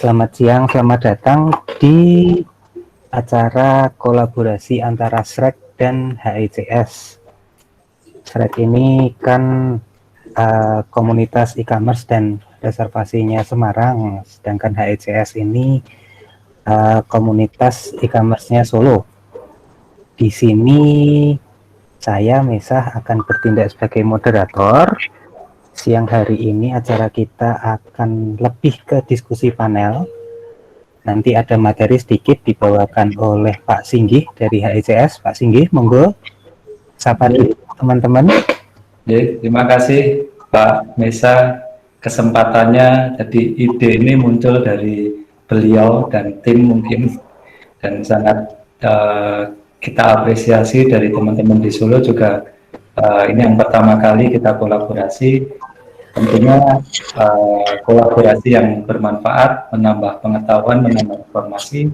Selamat siang, selamat datang di acara kolaborasi antara SREC dan HICS. SREC ini kan komunitas e-commerce dan reservasinya Semarang, sedangkan HICS ini komunitas e-commerce-nya Solo. Di sini saya Mesah akan bertindak sebagai moderator. Siang hari ini acara kita akan lebih ke diskusi panel. Nanti ada materi sedikit dibawakan oleh Pak Singgih dari HICS. Pak Singgih, monggo sapa dulu teman-teman. Terima kasih Pak Mesa kesempatannya. Jadi ide ini muncul dari beliau dan tim mungkin, dan sangat kita apresiasi dari teman-teman di Solo juga. Ini yang pertama kali kita kolaborasi. Tentunya kolaborasi yang bermanfaat, menambah pengetahuan, menambah informasi,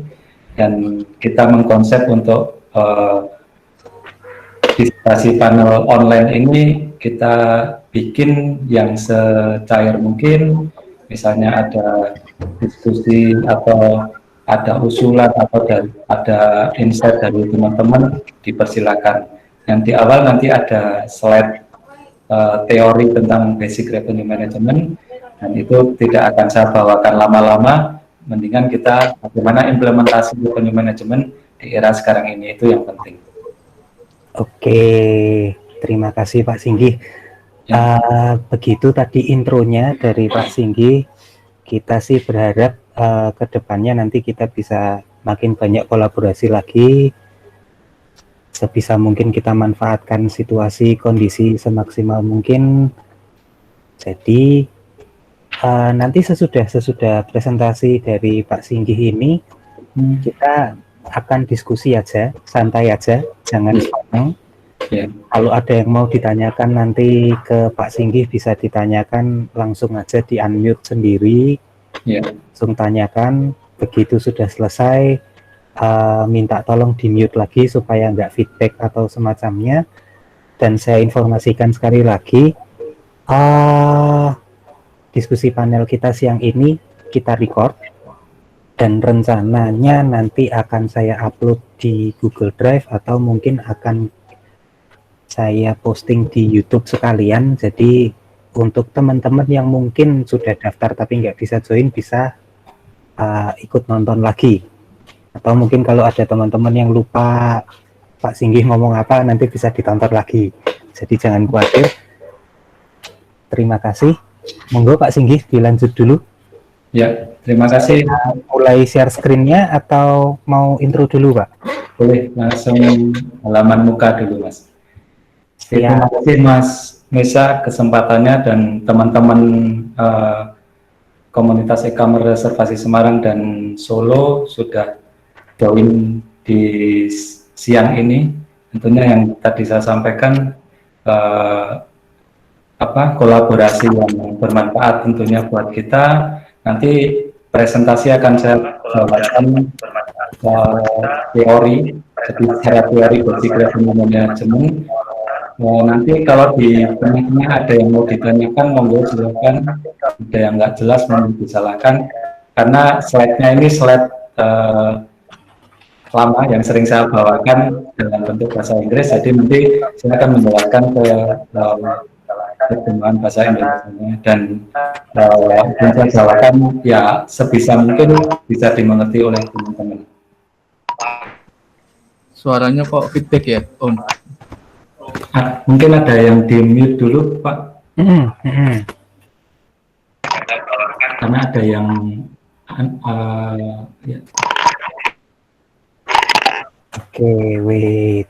dan kita mengkonsep untuk diskusi panel online ini kita bikin yang secair mungkin. Misalnya ada diskusi atau ada usulan atau ada insight dari teman-teman, dipersilakan. Yang di awal nanti ada slide teori tentang basic revenue management, dan itu tidak akan saya bawakan lama-lama. Mendingan kita bagaimana implementasi revenue management di era sekarang ini, itu yang penting. Oke, terima kasih Pak Singgih. Begitu tadi intronya dari Pak Singgih. Kita sih berharap ke depannya nanti kita bisa makin banyak kolaborasi lagi. Sebisa mungkin kita manfaatkan situasi kondisi semaksimal mungkin. Jadi nanti sesudah presentasi dari Pak Singgih ini kita akan diskusi aja, santai aja, jangan senang. Kalau ada yang mau ditanyakan nanti ke Pak Singgih bisa ditanyakan langsung aja, di unmute sendiri, langsung tanyakan. Begitu sudah selesai minta tolong di mute lagi supaya nggak feedback atau semacamnya. Dan saya informasikan sekali lagi, diskusi panel kita siang ini kita record dan rencananya nanti akan saya upload di Google Drive atau mungkin akan saya posting di YouTube sekalian. Jadi untuk teman-teman yang mungkin sudah daftar tapi nggak bisa join, bisa ikut nonton lagi. Atau mungkin kalau ada teman-teman yang lupa Pak Singgih ngomong apa, nanti bisa ditonton lagi. Jadi jangan khawatir. Terima kasih. Monggo Pak Singgih dilanjut dulu. Ya, terima kasih. Mulai share screen-nya atau mau intro dulu Pak? Boleh, langsung halaman muka dulu Mas. Terima kasih Mas Mesa kesempatannya, dan teman-teman komunitas e-commerce reservasi Semarang dan Solo sudah join di siang ini. Tentunya yang tadi saya sampaikan kolaborasi yang bermanfaat tentunya buat kita. Nanti presentasi akan saya bawakan teori, jadi secara teori basic revenue management. Nanti kalau di tengah-tengah ada yang mau ditanyakan, monggo silakan. Ada yang nggak jelas mohon disalahkan, karena slide-nya ini slide lama yang sering saya bawakan dalam bentuk bahasa Inggris, jadi nanti saya akan menjelaskan ke terjemahan bahasa Indonesia, dan yang saya bawakan ya sebisa mungkin bisa dimengerti oleh teman-teman. Suaranya kok feedback ya, Om? Mungkin ada yang di mute dulu, Pak. Karena ada yang ya. Oke, wait.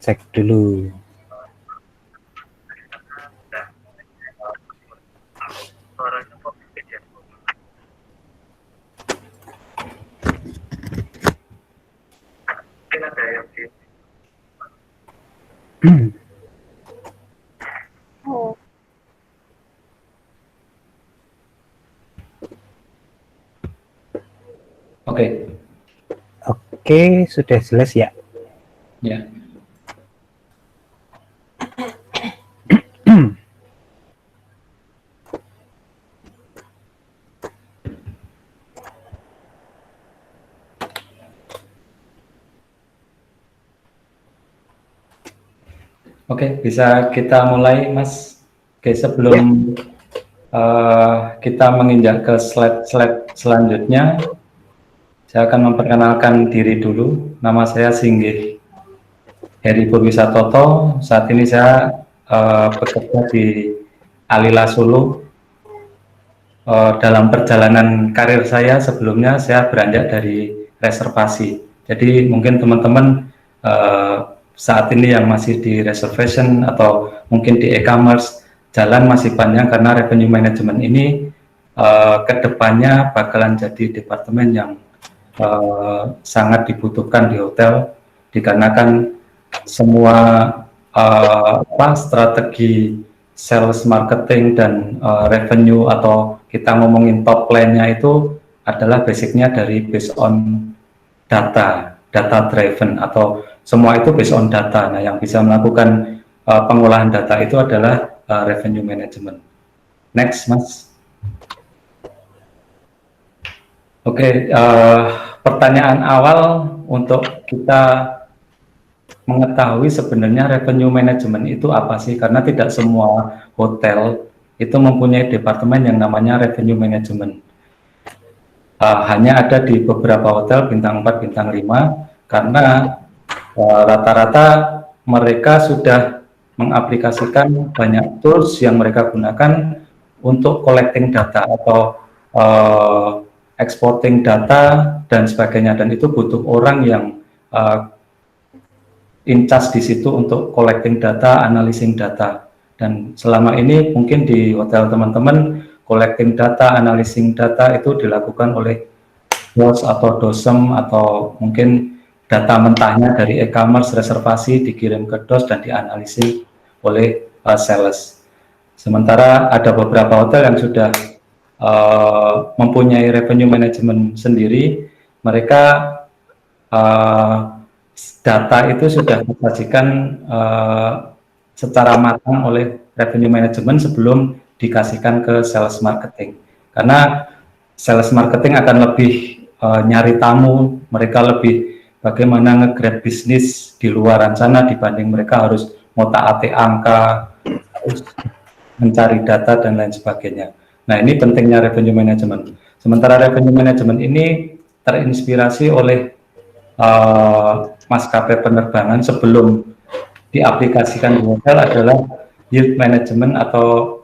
Cek dulu. Oke, sudah jelas ya? Ya. Oke, bisa kita mulai, Mas. Oke, sebelum kita menginjak ke slide selanjutnya, saya akan memperkenalkan diri dulu. Nama saya Singgih Heri Purwisatoto. Saat ini saya bekerja di Alila Solo. Dalam perjalanan karir saya sebelumnya, saya beranjak dari reservasi. Jadi mungkin teman-teman saat ini yang masih di reservation atau mungkin di e-commerce, jalan masih panjang karena revenue management ini kedepannya bakalan jadi departemen yang sangat dibutuhkan di hotel, dikarenakan semua strategi sales, marketing, dan revenue atau kita ngomongin top line-nya itu adalah basicnya dari based on data driven, atau semua itu based on data. Nah, yang bisa melakukan pengolahan data itu adalah revenue management. Next, Mas. Oke, pertanyaan awal untuk kita mengetahui sebenarnya revenue management itu apa sih, karena tidak semua hotel itu mempunyai departemen yang namanya revenue management. Hanya ada di beberapa hotel bintang 4, bintang 5, karena rata-rata mereka sudah mengaplikasikan banyak tools yang mereka gunakan untuk collecting data atau exporting data dan sebagainya, dan itu butuh orang yang in charge di situ untuk collecting data, analyzing data. Dan selama ini mungkin di hotel teman-teman collecting data, analyzing data itu dilakukan oleh DOS atau DOSM, atau mungkin data mentahnya dari e-commerce reservasi dikirim ke DOS dan dianalisis oleh sales. Sementara ada beberapa hotel yang sudah mempunyai revenue management sendiri, mereka data itu sudah disajikan secara matang oleh revenue management sebelum dikasihkan ke sales marketing. Karena sales marketing akan lebih nyari tamu, mereka lebih bagaimana nge-grab bisnis di luaran sana dibanding mereka harus ngotak-atik angka, harus mencari data dan lain sebagainya. Nah, ini pentingnya revenue management. Sementara revenue management ini terinspirasi oleh maskapai penerbangan sebelum diaplikasikan di hotel adalah yield management atau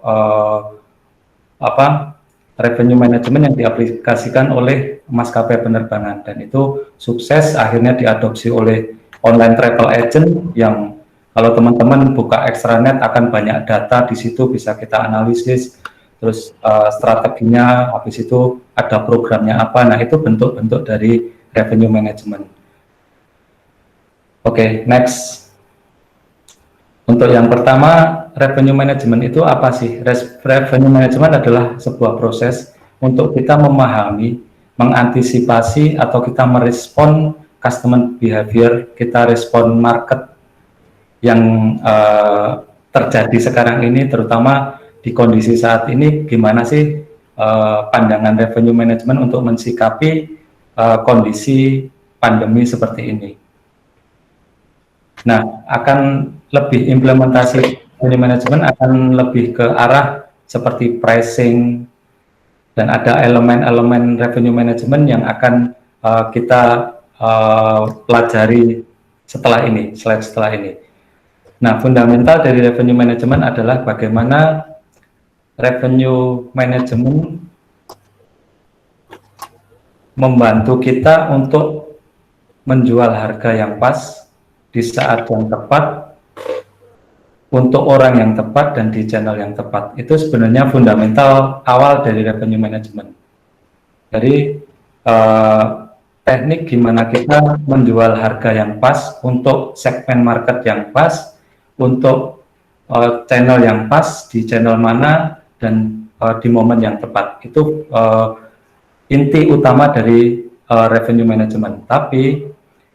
revenue management yang diaplikasikan oleh maskapai penerbangan, dan itu sukses akhirnya diadopsi oleh online travel agent yang kalau teman-teman buka extranet akan banyak data di situ, bisa kita analisis terus strateginya, habis itu ada programnya apa. Nah, itu bentuk-bentuk dari revenue management. Oke, next. Untuk yang pertama, revenue management itu apa sih? Revenue management adalah sebuah proses untuk kita memahami, mengantisipasi, atau kita merespon customer behavior, kita respon market yang terjadi sekarang ini, terutama di kondisi saat ini, gimana sih pandangan revenue management untuk mensikapi kondisi pandemi seperti ini. Nah, akan lebih implementasi revenue management akan lebih ke arah seperti pricing, dan ada elemen-elemen revenue management yang akan kita pelajari setelah ini, slide setelah ini. Nah, fundamental dari revenue management adalah bagaimana revenue management membantu kita untuk menjual harga yang pas di saat yang tepat, untuk orang yang tepat, dan di channel yang tepat. Itu sebenarnya fundamental awal dari revenue management. Jadi teknik gimana kita menjual harga yang pas untuk segmen market yang pas, untuk channel yang pas, di channel mana, dan di momen yang tepat. Itu inti utama dari revenue management. Tapi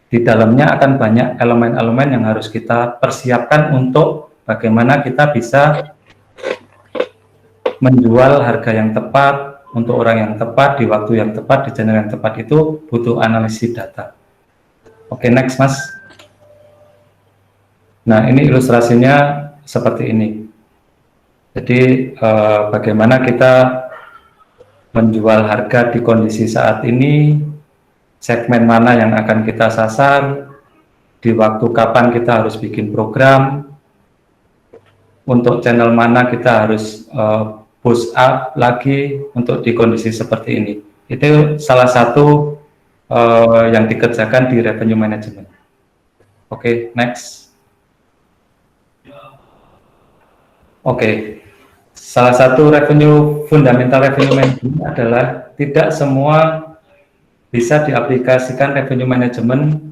di dalamnya akan banyak elemen-elemen yang harus kita persiapkan untuk bagaimana kita bisa menjual harga yang tepat untuk orang yang tepat, di waktu yang tepat, di channel yang tepat. Itu butuh analisis data. Oke, next, Mas. Nah, ini ilustrasinya seperti ini. Jadi bagaimana kita menjual harga di kondisi saat ini, segmen mana yang akan kita sasar, di waktu kapan kita harus bikin program, untuk channel mana kita harus push up lagi untuk di kondisi seperti ini. Itu salah satu yang dikerjakan di revenue management. Oke, next. Oke, salah satu fundamental revenue management adalah tidak semua bisa diaplikasikan revenue management.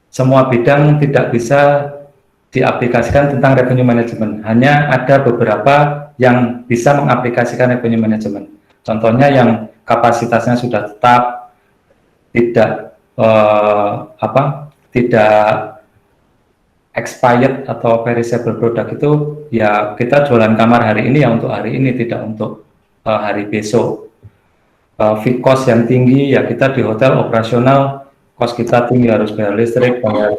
Semua bidang tidak bisa diaplikasikan tentang revenue management. Hanya ada beberapa yang bisa mengaplikasikan revenue management. Contohnya yang kapasitasnya sudah tetap, tidak tidak expired atau perishable product, itu ya kita jualan kamar hari ini ya untuk hari ini, tidak untuk hari besok. Fixed cost yang tinggi ya kita di hotel operasional, cost kita tinggi, harus bayar listrik, bayar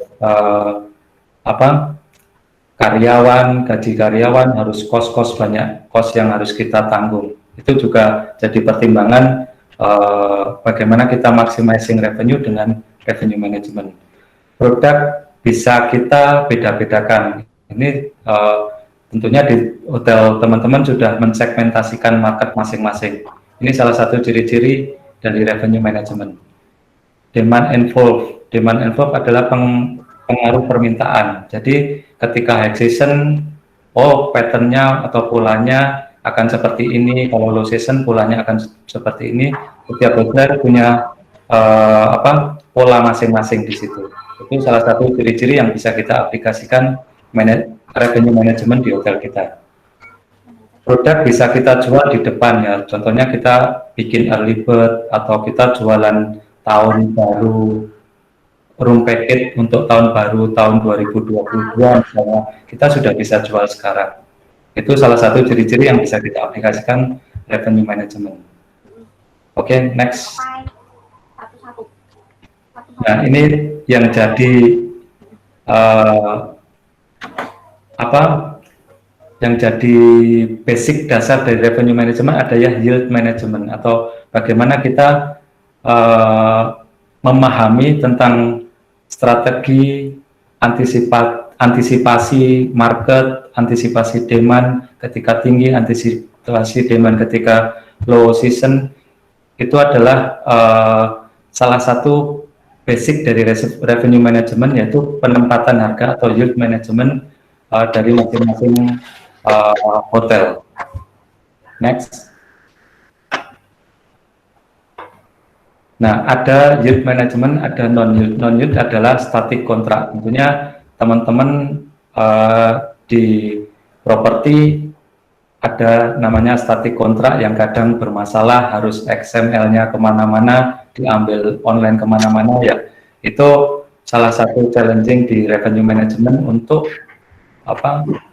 karyawan, gaji karyawan, harus kos-kos banyak, kos yang harus kita tanggung. Itu juga jadi pertimbangan bagaimana kita maximizing revenue dengan revenue management. Produk bisa kita beda-bedakan. Ini tentunya di hotel teman-teman sudah mensegmentasikan market masing-masing. Ini salah satu ciri-ciri dari revenue management. Demand envelope adalah pengaruh permintaan. Jadi ketika high season, patternnya atau polanya akan seperti ini. Kalau low season, polanya akan seperti ini. Setiap hotel punya pola masing-masing di situ. Itu salah satu ciri-ciri yang bisa kita aplikasikan revenue management di hotel kita. Produk bisa kita jual di depan ya. Contohnya kita bikin early bird atau kita jualan tahun baru, room package untuk tahun baru tahun 2022 misalnya, kita sudah bisa jual sekarang. Itu salah satu ciri-ciri yang bisa kita aplikasikan revenue management. Oke, next. Nah, ini yang jadi yang jadi basic dasar dari revenue management adalah yield management, atau bagaimana kita memahami tentang strategi antisipasi market, antisipasi demand ketika tinggi, antisipasi demand ketika low season. Itu adalah salah satu basic dari revenue management, yaitu penempatan harga atau yield management dari masing-masing hotel. Next. Nah, ada yield management, ada non-yield. Non-yield adalah static kontrak. Tentunya teman-teman di properti ada namanya static kontrak yang kadang bermasalah, harus XML-nya kemana-mana, diambil online kemana-mana ya. Itu salah satu challenging di revenue management untuk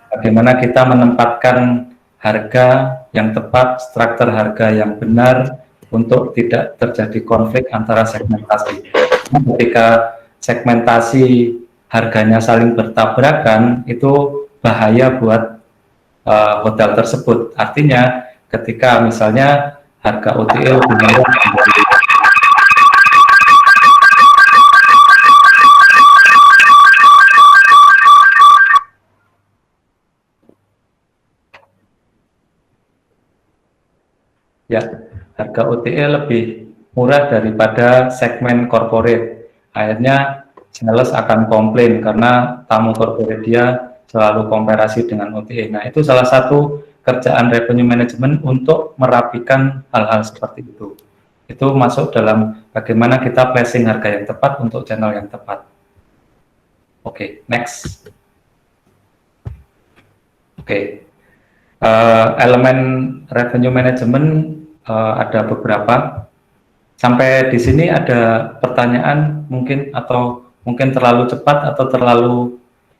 bagaimana kita menempatkan harga yang tepat, struktur harga yang benar, untuk tidak terjadi konflik antara segmentasi. Ketika segmentasi harganya saling bertabrakan, itu bahaya buat hotel tersebut. Artinya ketika misalnya harga OTA lebih murah ya, harga OTA lebih murah daripada segmen corporate. Akhirnya sales akan komplain karena tamu corporate dia selalu komparasi dengan OTA. Nah, itu salah satu kerjaan revenue management untuk merapikan hal-hal seperti itu. Itu masuk dalam bagaimana kita placing harga yang tepat untuk channel yang tepat. Oke, next. Oke. Elemen revenue management ada beberapa. Sampai di sini ada pertanyaan mungkin, atau mungkin terlalu cepat atau terlalu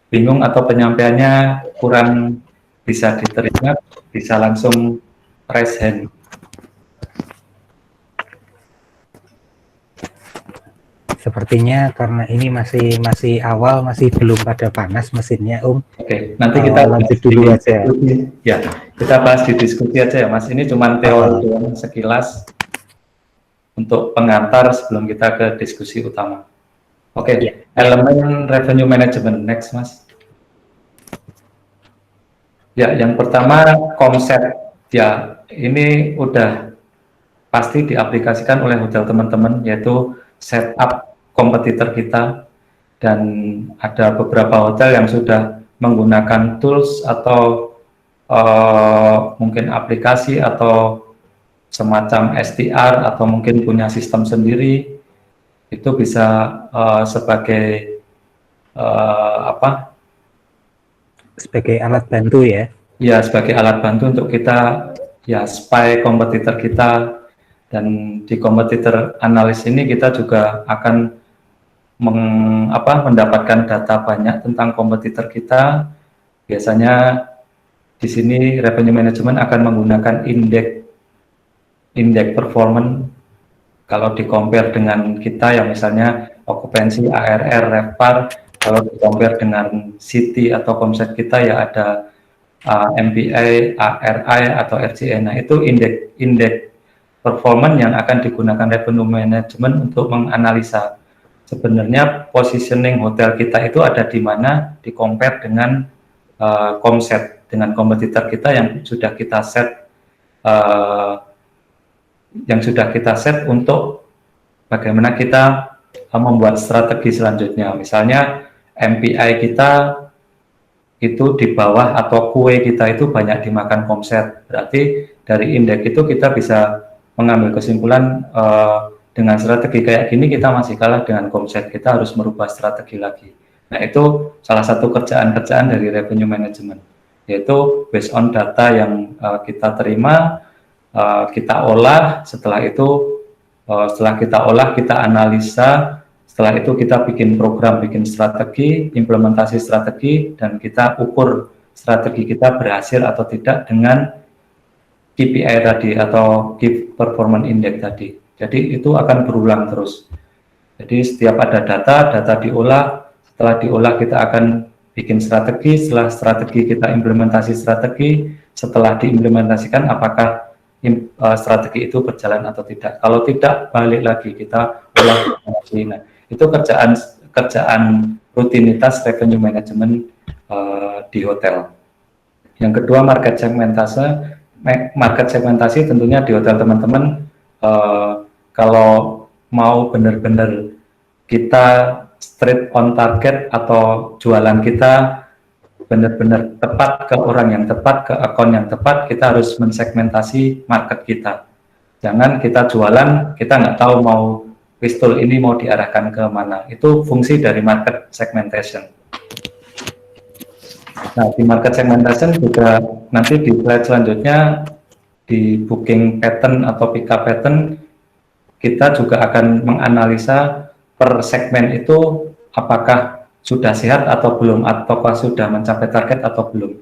bingung atau penyampaiannya kurang bisa diterima, bisa langsung raise hand. Sepertinya karena ini masih awal, masih belum pada panas mesinnya, Om. Oke, nanti kita lanjut dulu aja. Ya, kita bahas di diskusi aja ya, Mas. Ini cuma teori doang sekilas untuk pengantar sebelum kita ke diskusi utama. Oke, elemen revenue management next, Mas. Ya, yang pertama konsep. Ya, ini udah pasti diaplikasikan oleh hotel teman-teman, yaitu setup kompetitor kita, dan ada beberapa hotel yang sudah menggunakan tools atau mungkin aplikasi atau semacam STR atau mungkin punya sistem sendiri. Itu bisa sebagai sebagai alat bantu ya. Ya, sebagai alat bantu untuk kita ya spy kompetitor kita, dan di kompetitor analis ini kita juga akan mendapatkan data banyak tentang kompetitor kita. Biasanya di sini revenue management akan menggunakan indeks performance. Kalau di compare dengan kita yang misalnya okupansi, ARR, RevPAR, kalau di compare dengan City atau Komset kita ya ada MPI, ARI atau RCE. Nah, itu indeks performance yang akan digunakan revenue management untuk menganalisa sebenarnya positioning hotel kita itu ada di mana di compare dengan Komset, dengan kompetitor kita yang sudah kita set untuk bagaimana kita membuat strategi selanjutnya. Misalnya MPI kita itu di bawah atau kue kita itu banyak dimakan Komset, berarti dari indeks itu kita bisa mengambil kesimpulan dengan strategi kayak gini kita masih kalah dengan Komset, kita harus merubah strategi lagi. Nah, itu salah satu kerjaan-kerjaan dari revenue management, yaitu based on data yang kita terima, kita olah. Setelah itu setelah kita olah, kita analisa. Setelah itu kita bikin program, bikin strategi, implementasi strategi, dan kita ukur strategi kita berhasil atau tidak dengan KPI tadi atau Key Performance Index tadi. Jadi itu akan berulang terus. Jadi setiap ada data diolah. Setelah diolah kita akan bikin strategi. Setelah strategi kita implementasi strategi. Setelah diimplementasikan apakah strategi itu berjalan atau tidak. Kalau tidak, balik lagi kita olah. Nah, itu kerjaan rutinitas revenue management di hotel. Yang kedua, market segmentasi tentunya di hotel teman-teman, kalau mau benar-benar kita straight on target atau jualan kita benar-benar tepat ke orang yang tepat, ke akun yang tepat, kita harus mensegmentasi market kita. Jangan kita jualan, kita nggak tahu mau pistol ini mau diarahkan ke mana. Itu fungsi dari market segmentation. Nah, di market segmentation juga nanti di slide selanjutnya di booking pattern atau pick up pattern, kita juga akan menganalisa per segmen itu apakah sudah sehat atau belum, ataukah sudah mencapai target atau belum.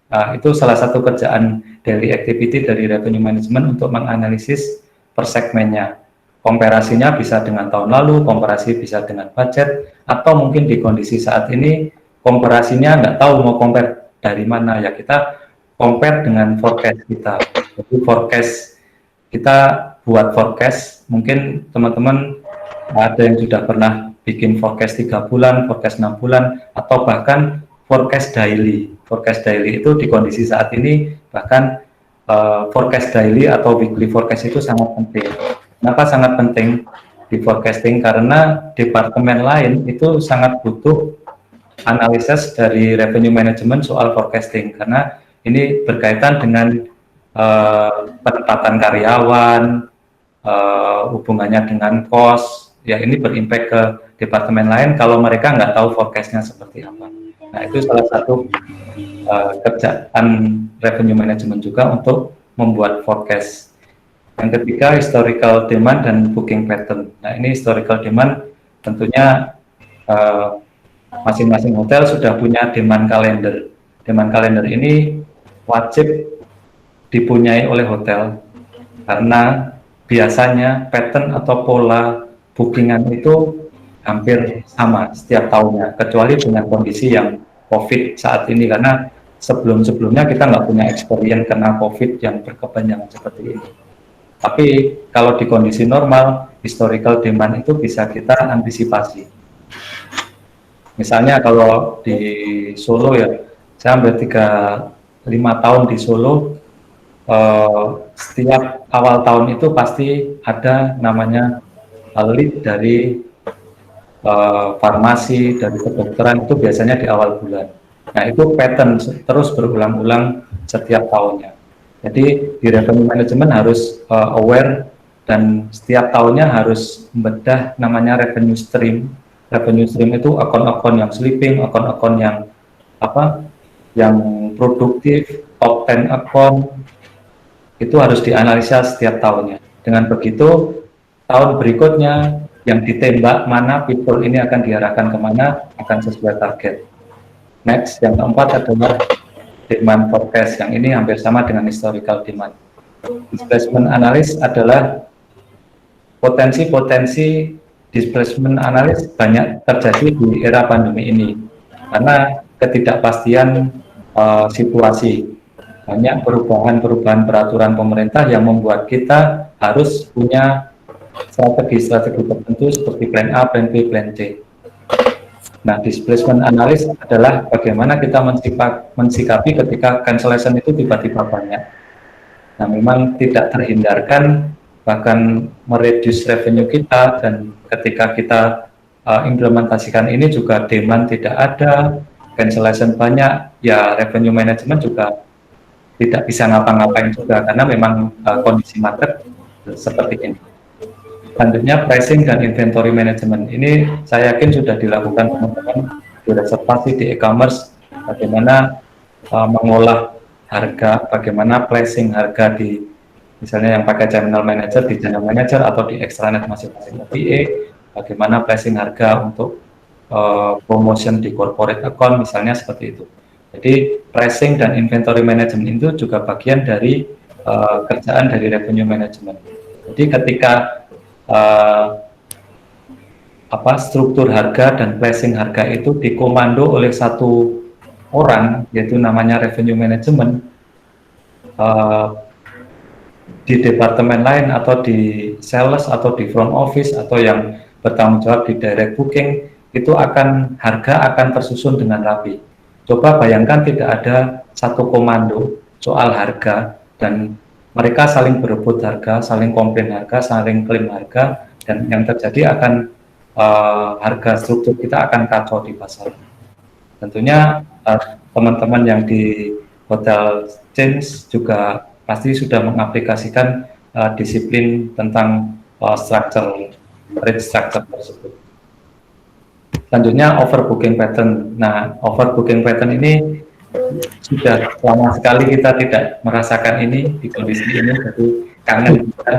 Nah, itu salah satu kerjaan daily activity dari revenue management untuk menganalisis per segmennya. Komparasinya bisa dengan tahun lalu, komparasi bisa dengan budget, atau mungkin di kondisi saat ini komparasinya nggak tahu mau compare dari mana, ya kita compare dengan forecast kita. Jadi forecast kita buat forecast, mungkin teman-teman ada yang sudah pernah bikin forecast 3 bulan, forecast 6 bulan, atau bahkan forecast daily. Forecast daily itu di kondisi saat ini bahkan forecast daily atau weekly forecast itu sangat penting. Kenapa sangat penting di forecasting? Karena departemen lain itu sangat butuh analisis dari revenue management soal forecasting, karena ini berkaitan dengan penempatan karyawan, hubungannya dengan cost, ya ini berimpact ke departemen lain kalau mereka nggak tahu forecastnya seperti apa. Nah, itu salah satu kerjaan revenue management juga untuk membuat forecast. Yang ketiga, historical demand dan booking pattern. Nah, ini historical demand tentunya masing-masing hotel sudah punya demand calendar. Demand calendar ini wajib dipunyai oleh hotel, karena biasanya pattern atau pola bookingan itu hampir sama setiap tahunnya, kecuali dengan kondisi yang COVID saat ini, karena sebelum-sebelumnya kita nggak punya experience kena COVID yang berkepanjangan seperti ini. Tapi kalau di kondisi normal, historical demand itu bisa kita antisipasi. Misalnya kalau di Solo ya, saya hampir 5 tahun di Solo, setiap awal tahun itu pasti ada namanya lead dari farmasi, dari kedokteran, itu biasanya di awal bulan. Nah, itu pattern terus berulang-ulang setiap tahunnya. Jadi di revenue management harus aware, dan setiap tahunnya harus membedah namanya revenue stream. Revenue stream itu akun-akun yang sleeping, akun-akun yang yang produktif, top 10 akun, itu harus dianalisa setiap tahunnya. Dengan begitu, tahun berikutnya yang ditembak mana people ini akan diarahkan kemana, akan sesuai target. Next, yang keempat adalah demand forecast. Yang ini hampir sama dengan historical demand. Displacement analysis adalah potensi-potensi displacement analysis banyak terjadi di era pandemi ini, karena ketidakpastian situasi. Banyak perubahan-perubahan peraturan pemerintah yang membuat kita harus punya strategi-strategi tertentu seperti plan A, plan B, plan C. Nah, displacement analysis adalah bagaimana kita mensikapi ketika cancellation itu tiba-tiba banyak. Nah, memang tidak terhindarkan, bahkan mereduce revenue kita, dan ketika kita implementasikan ini juga demand tidak ada, cancellation banyak, ya revenue management juga tidak bisa ngapa-ngapain juga, karena memang kondisi market seperti ini. Selanjutnya pricing dan inventory management. Ini saya yakin sudah dilakukan teman-teman di reservasi, di e-commerce, bagaimana mengolah harga, bagaimana pricing harga di misalnya yang pakai channel manager, di channel manager atau di extranet masing-masing OTA, bagaimana pricing harga untuk promotion di corporate account misalnya, seperti itu. Jadi pricing dan inventory management itu juga bagian dari kerjaan dari revenue management. Jadi ketika struktur harga dan pricing harga itu dikomando oleh satu orang, yaitu namanya revenue management, di departemen lain atau di sales atau di front office atau yang bertanggung jawab di direct booking, itu harga akan tersusun dengan rapi. Coba bayangkan tidak ada satu komando soal harga, dan mereka saling berebut harga, saling komplain harga, saling klaim harga, dan yang terjadi akan harga struktur kita akan kacau di pasar. Tentunya teman-teman yang di hotel chains juga pasti sudah mengaplikasikan disiplin tentang rate structure tersebut. Selanjutnya overbooking pattern. Nah, overbooking pattern ini sudah lama sekali kita tidak merasakan ini di kondisi ini, jadi kangen kita.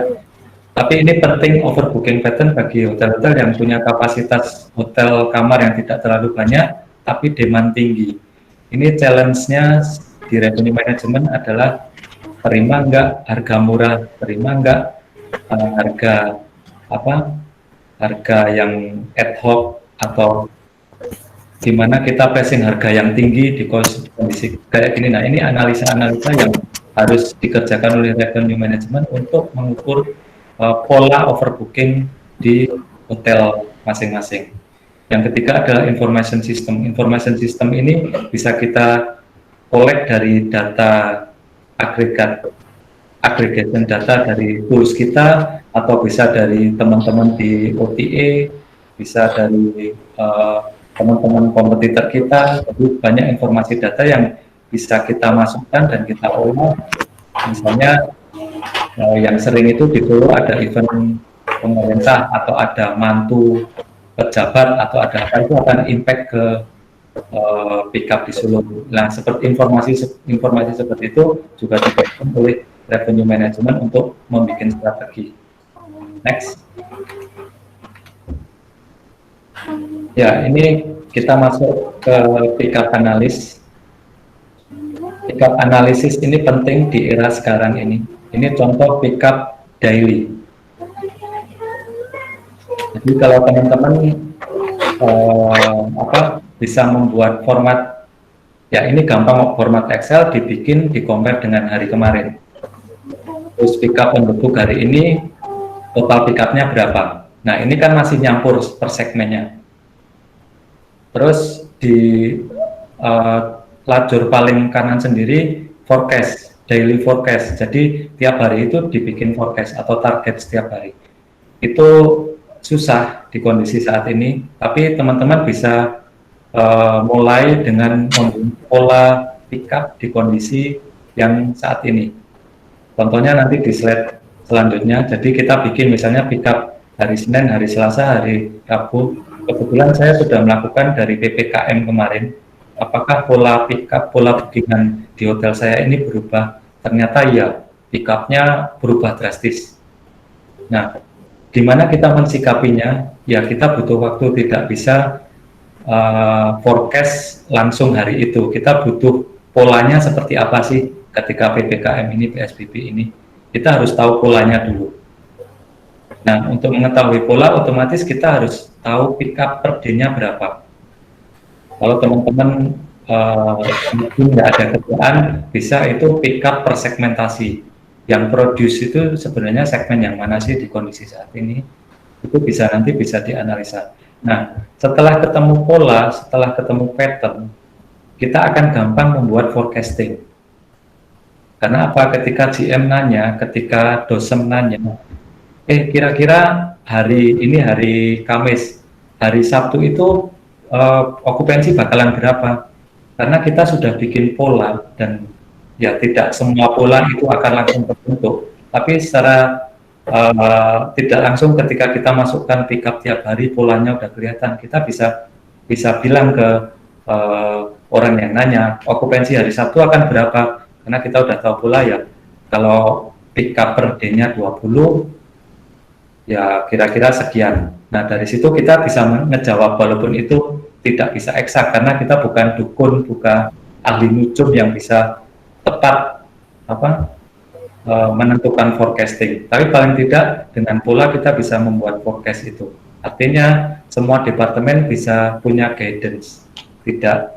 Tapi ini penting overbooking pattern bagi hotel-hotel yang punya kapasitas hotel kamar yang tidak terlalu banyak, tapi demand tinggi. Ini challenge-nya di revenue management adalah terima nggak harga murah, terima nggak harga yang ad hoc, atau gimana kita pricing harga yang tinggi di kondisi kayak gini. Nah, ini analisa-analisa yang harus dikerjakan oleh revenue management untuk mengukur pola overbooking di hotel masing-masing. Yang ketiga adalah information system. Information system ini bisa kita collect dari data aggregation data dari tools kita, atau bisa dari teman-teman di OTA, bisa dari teman-teman kompetitor kita. Jadi banyak informasi data yang bisa kita masukkan dan kita olah. Misalnya yang sering itu di Solo ada event pemerintah, atau ada mantu pejabat, atau ada apa, itu akan impact ke pick up di Solo. Nah, seperti informasi seperti itu juga diberikan oleh revenue management untuk membuat strategi. Next. Ya, ini kita masuk ke pick up analysis. Pick up analysis ini penting di era sekarang ini. Ini contoh pick up daily. Jadi kalau teman-teman bisa membuat format, ya ini gampang, format Excel dibikin, di-compare dengan hari kemarin. Terus pick up on the book hari ini, total pick up-nya berapa. Nah ini kan masih nyampur per segmennya. Terus di lajur paling kanan sendiri forecast, daily forecast. Jadi tiap hari itu dibikin forecast atau target setiap hari. Itu susah di kondisi saat ini, tapi teman-teman bisa mulai dengan membuat pola pick up di kondisi yang saat ini. Contohnya nanti di slide selanjutnya. Jadi kita bikin misalnya pick up hari Senin, hari Selasa, hari Rabu. Kebetulan saya sudah melakukan dari PPKM kemarin. Apakah pola pick up, pola bookingan di hotel saya ini berubah? Ternyata ya, pick up-nya berubah drastis. Nah, di mana kita mensikapinya? Ya kita butuh waktu, tidak bisa forecast langsung hari itu. Kita butuh polanya seperti apa sih ketika PPKM ini, PSBB ini. Kita harus tahu polanya dulu. Nah, untuk mengetahui pola, otomatis kita harus tahu pick up per day-nya berapa. Kalau teman-teman mungkin nggak ada kerjaan, bisa itu pick up per segmentasi. Yang produce itu sebenarnya segmen yang mana sih di kondisi saat ini, itu bisa nanti bisa dianalisa. Nah, setelah ketemu pola, setelah ketemu pattern, kita akan gampang membuat forecasting. Karena apa? Ketika GM nanya, ketika dosen nanya, kira-kira hari ini hari Kamis, hari Sabtu itu okupansi bakalan berapa? Karena kita sudah bikin pola, dan ya tidak semua pola itu akan langsung terbentuk, tapi secara tidak langsung ketika kita masukkan pick up tiap hari, polanya udah kelihatan. Kita bisa bilang ke orang yang nanya, okupansi hari Sabtu akan berapa? Karena kita udah tahu pola ya, kalau pick up per day-nya 20, ya kira-kira sekian. Nah dari situ kita bisa ngejawab, walaupun itu tidak bisa eksak karena kita bukan dukun, bukan ahli nujum yang bisa tepat menentukan forecasting. Tapi paling tidak dengan pola kita bisa membuat forecast itu. Artinya semua departemen bisa punya guidance, tidak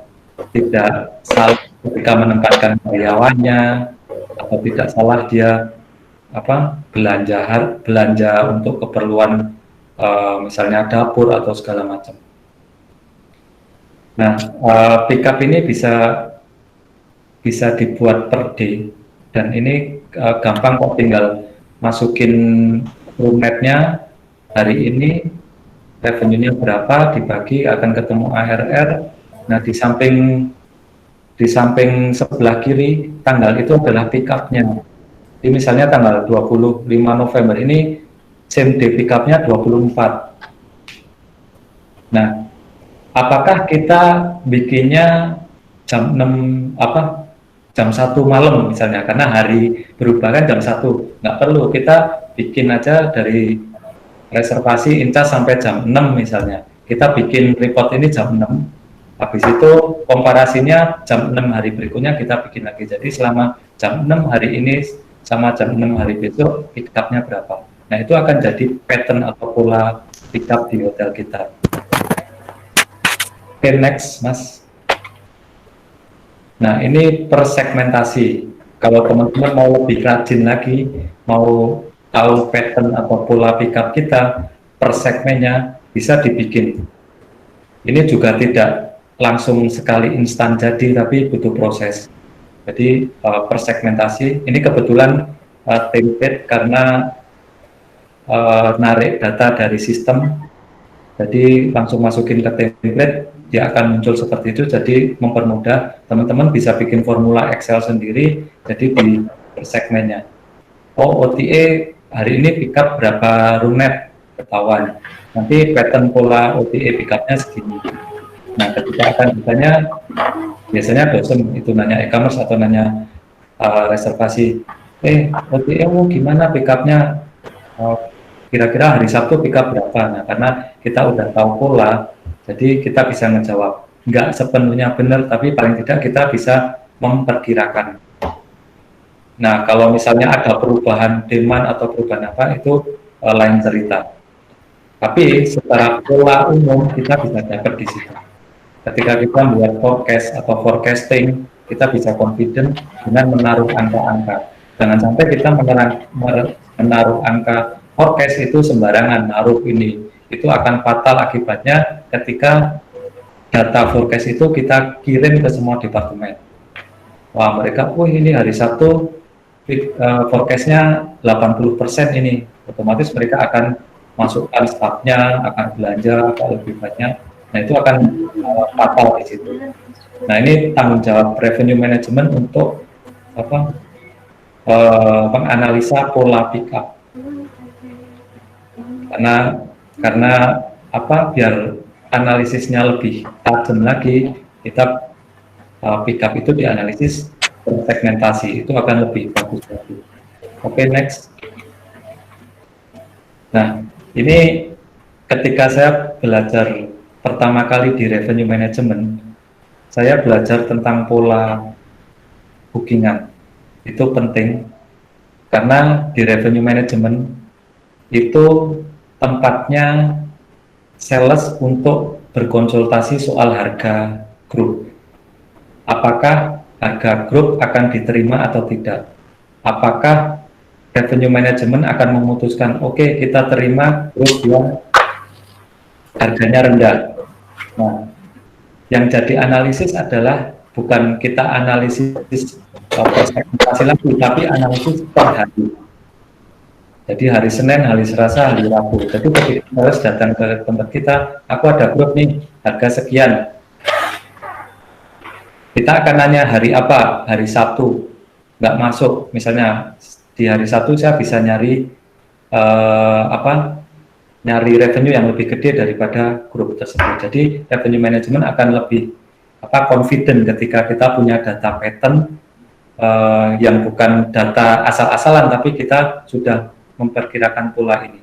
salah ketika menempatkan karyawannya, atau tidak salah dia belanja untuk keperluan misalnya dapur atau segala macam. Nah, pick up ini bisa dibuat per day, dan ini gampang kok, tinggal masukin room net-nya hari ini, revenue-nya berapa, dibagi akan ketemu ARR. Nah, di samping sebelah kiri tanggal itu adalah pick up-nya. Jadi misalnya tanggal 25 November ini same day pick up-nya 24. Nah, apakah kita bikinnya jam 6 jam 1 malam misalnya, karena hari berubah kan jam 1, nggak perlu, kita bikin aja dari reservasi incas sampai jam 6 misalnya, kita bikin report ini jam 6, habis itu komparasinya jam 6 hari berikutnya kita bikin lagi. Jadi selama jam 6 hari ini sama jam 6 hari besok pick up-nya berapa. Nah itu akan jadi pattern atau pola pick up di hotel kita. Oke, next Mas. Nah ini per segmentasi. Kalau teman-teman mau lebih rajin lagi, mau tahu pattern atau pola pick up kita per segmennya, bisa dibikin. Ini juga tidak langsung sekali instan jadi, tapi butuh proses. Jadi per segmentasi, ini kebetulan template karena narik data dari sistem, jadi langsung masukin ke template, dia akan muncul seperti itu. Jadi mempermudah teman-teman bisa bikin formula Excel sendiri, jadi di segmennya. Oh, OTA hari ini pick up berapa room net, ketahuan. Nanti pattern pola OTA pick up-nya segini. Nah, ketika akan ditanya, biasanya dosen itu nanya e-commerce atau nanya reservasi, OTA gimana pick up-nya? Kira-kira hari Sabtu pick up berapa? Nah, karena kita udah tahu pola, jadi kita bisa ngejawab. Nggak sepenuhnya benar, tapi paling tidak kita bisa memperkirakan. Nah, kalau misalnya ada perubahan demand atau perubahan apa, itu lain cerita. Tapi secara pola umum kita bisa dapat di situ. Ketika kita membuat forecast atau forecasting, kita bisa confident dengan menaruh angka-angka. Jangan sampai kita menaruh angka forecast itu sembarangan, naruh ini. Itu akan fatal akibatnya ketika data forecast itu kita kirim ke semua departemen. Wah, mereka, ini hari Sabtu forecastnya 80% ini. Otomatis mereka akan masukkan staffnya, akan belanja agak lebih banyak. Nah, itu akan fatal di situ. Nah, ini tanggung jawab revenue management untuk menganalisa pola pickup. Karena biar analisisnya lebih tajam lagi, kita pickup itu dianalisis segmentasi, itu akan lebih bagus lagi. Oke, next. Nah, ini ketika saya belajar pertama kali di revenue management, saya belajar tentang pola bookingan. Itu penting karena di revenue management itu tempatnya sales untuk berkonsultasi soal harga grup. Apakah harga grup akan diterima atau tidak? Apakah revenue management akan memutuskan, oke, kita terima grup yang harganya rendah. Nah, yang jadi analisis adalah bukan kita analisis segmentasi lagi, tapi analisis per hari. Jadi hari Senin, hari Selasa, hari Rabu. Jadi ketika harus datang ke tempat kita, aku ada grup nih, harga sekian. Kita akan nanya hari apa? Hari Sabtu. Nggak masuk. Misalnya di hari Sabtu saya bisa nyari nyari revenue yang lebih gede daripada grup tersebut. Jadi revenue management akan lebih confident ketika kita punya data pattern yang bukan data asal-asalan, tapi kita sudah memperkirakan pola ini.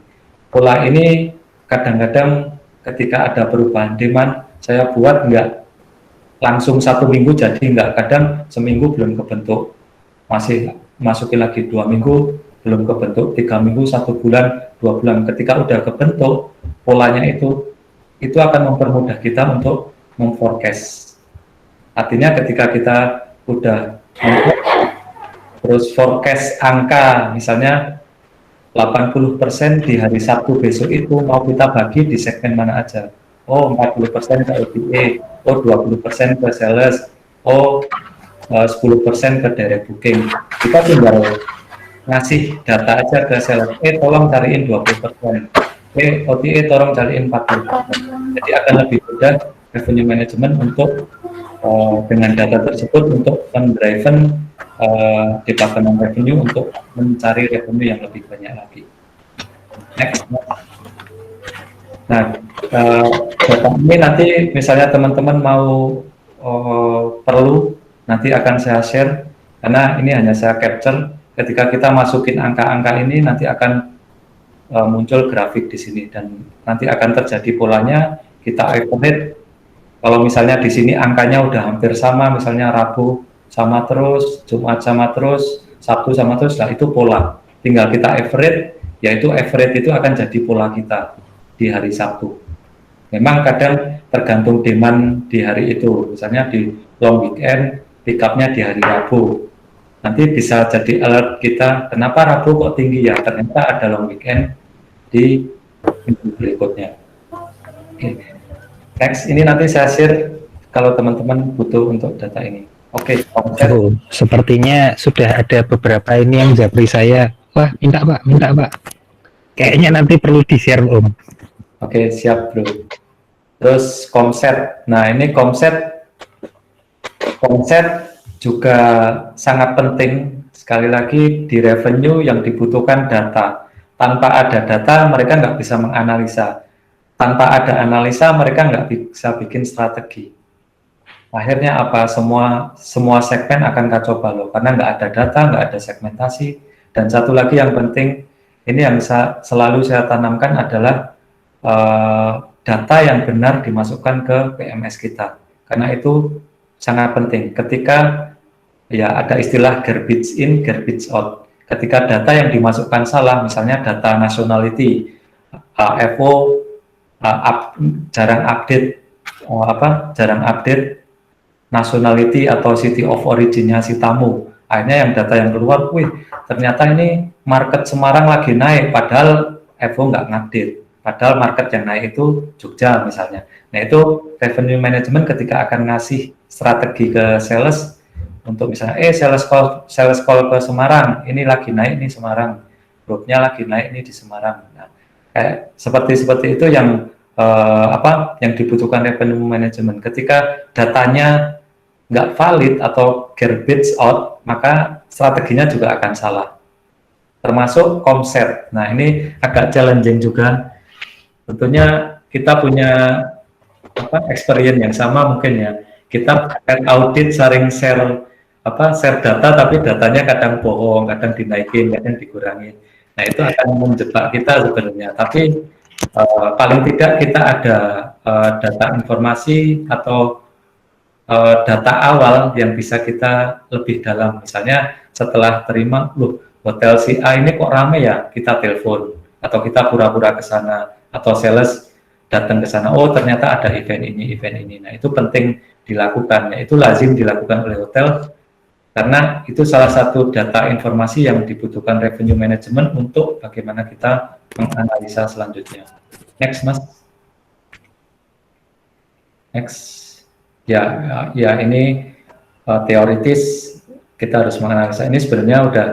Pola ini kadang-kadang ketika ada perubahan demand, saya buat nggak langsung 1 minggu jadi nggak, kadang seminggu belum kebentuk, masih masukin lagi 2 minggu belum kebentuk, 3 minggu, 1 bulan, 2 bulan. Ketika udah kebentuk polanya itu akan mempermudah kita untuk memforecast. Artinya ketika kita udah terus forecast angka, misalnya 80% di hari Sabtu besok itu mau kita bagi di segmen mana aja. Oh, 40% ke LPA, oh 20% ke sales, oh 10% ke direct booking. Kita tinggal ngasih data aja ke sales, tolong cariin 20%, OTA tolong cariin 40%. Jadi akan lebih mudah revenue management untuk dengan data tersebut untuk mendriven departemen revenue untuk mencari revenue yang lebih banyak lagi. Next. Nah, data ini nanti misalnya teman-teman mau perlu, nanti akan saya share karena ini hanya saya capture. Ketika kita masukin angka-angka ini nanti akan muncul grafik di sini dan nanti akan terjadi polanya. Kita average. Kalau misalnya di sini angkanya udah hampir sama, misalnya Rabu sama terus, Jumat sama terus, Sabtu sama terus, nah itu pola. Tinggal kita average, yaitu average itu akan jadi pola kita di hari Sabtu. Memang kadang tergantung demand di hari itu, misalnya di long weekend, pick up-nya di hari Rabu. Nanti bisa jadi alert kita, kenapa Rabu kok tinggi ya? Ternyata ada long weekend di minggu berikutnya. Oke. Next, ini nanti saya share kalau teman-teman butuh untuk data ini. Oke. Sepertinya sudah ada beberapa ini yang japri saya. Wah, minta Pak. Kayaknya nanti perlu di-share Om. Oke, siap Bro. Terus komset. Nah, ini komset juga sangat penting. Sekali lagi di revenue yang dibutuhkan data. Tanpa ada data, mereka nggak bisa menganalisa. Tanpa ada analisa, mereka nggak bisa bikin strategi. Akhirnya apa? Semua segmen akan kacau balau karena nggak ada data, nggak ada segmentasi. Dan satu lagi yang penting, ini yang selalu saya tanamkan adalah data yang benar dimasukkan ke PMS kita. Karena itu sangat penting. Ketika ya ada istilah garbage in, garbage out. Ketika data yang dimasukkan salah, misalnya data nationality, FO jarang update jarang update nationality atau city of originnya si tamu. Akhirnya yang data yang keluar, wih ternyata ini market Semarang lagi naik, padahal Evo nggak ngupdate. Padahal market yang naik itu Jogja misalnya. Nah itu revenue management ketika akan ngasih strategi ke sales untuk misalnya, sales call ke Semarang, ini lagi naik nih Semarang, grupnya lagi naik nih di Semarang. Nah, kayak seperti itu yang yang dibutuhkan revenue management. Ketika datanya nggak valid atau garbage out, maka strateginya juga akan salah. Termasuk komset. Nah ini agak challenging juga. Tentunya kita punya experience yang sama mungkin ya. Kita audit sering share data, tapi datanya kadang bohong, kadang dinaikin, kadang dikurangin. Nah itu akan menjebak kita sebenarnya. Tapi paling tidak kita ada data informasi atau data awal yang bisa kita lebih dalam. Misalnya setelah terima, loh hotel si A ini kok rame ya, kita telepon atau kita pura-pura ke sana, atau sales datang ke sana, oh ternyata ada event ini. Nah itu penting dilakukan, ya itu lazim dilakukan oleh hotel karena itu salah satu data informasi yang dibutuhkan revenue management untuk bagaimana kita menganalisa selanjutnya. Next mas. Next. Ya ini teoritis kita harus menganalisa. Ini sebenarnya udah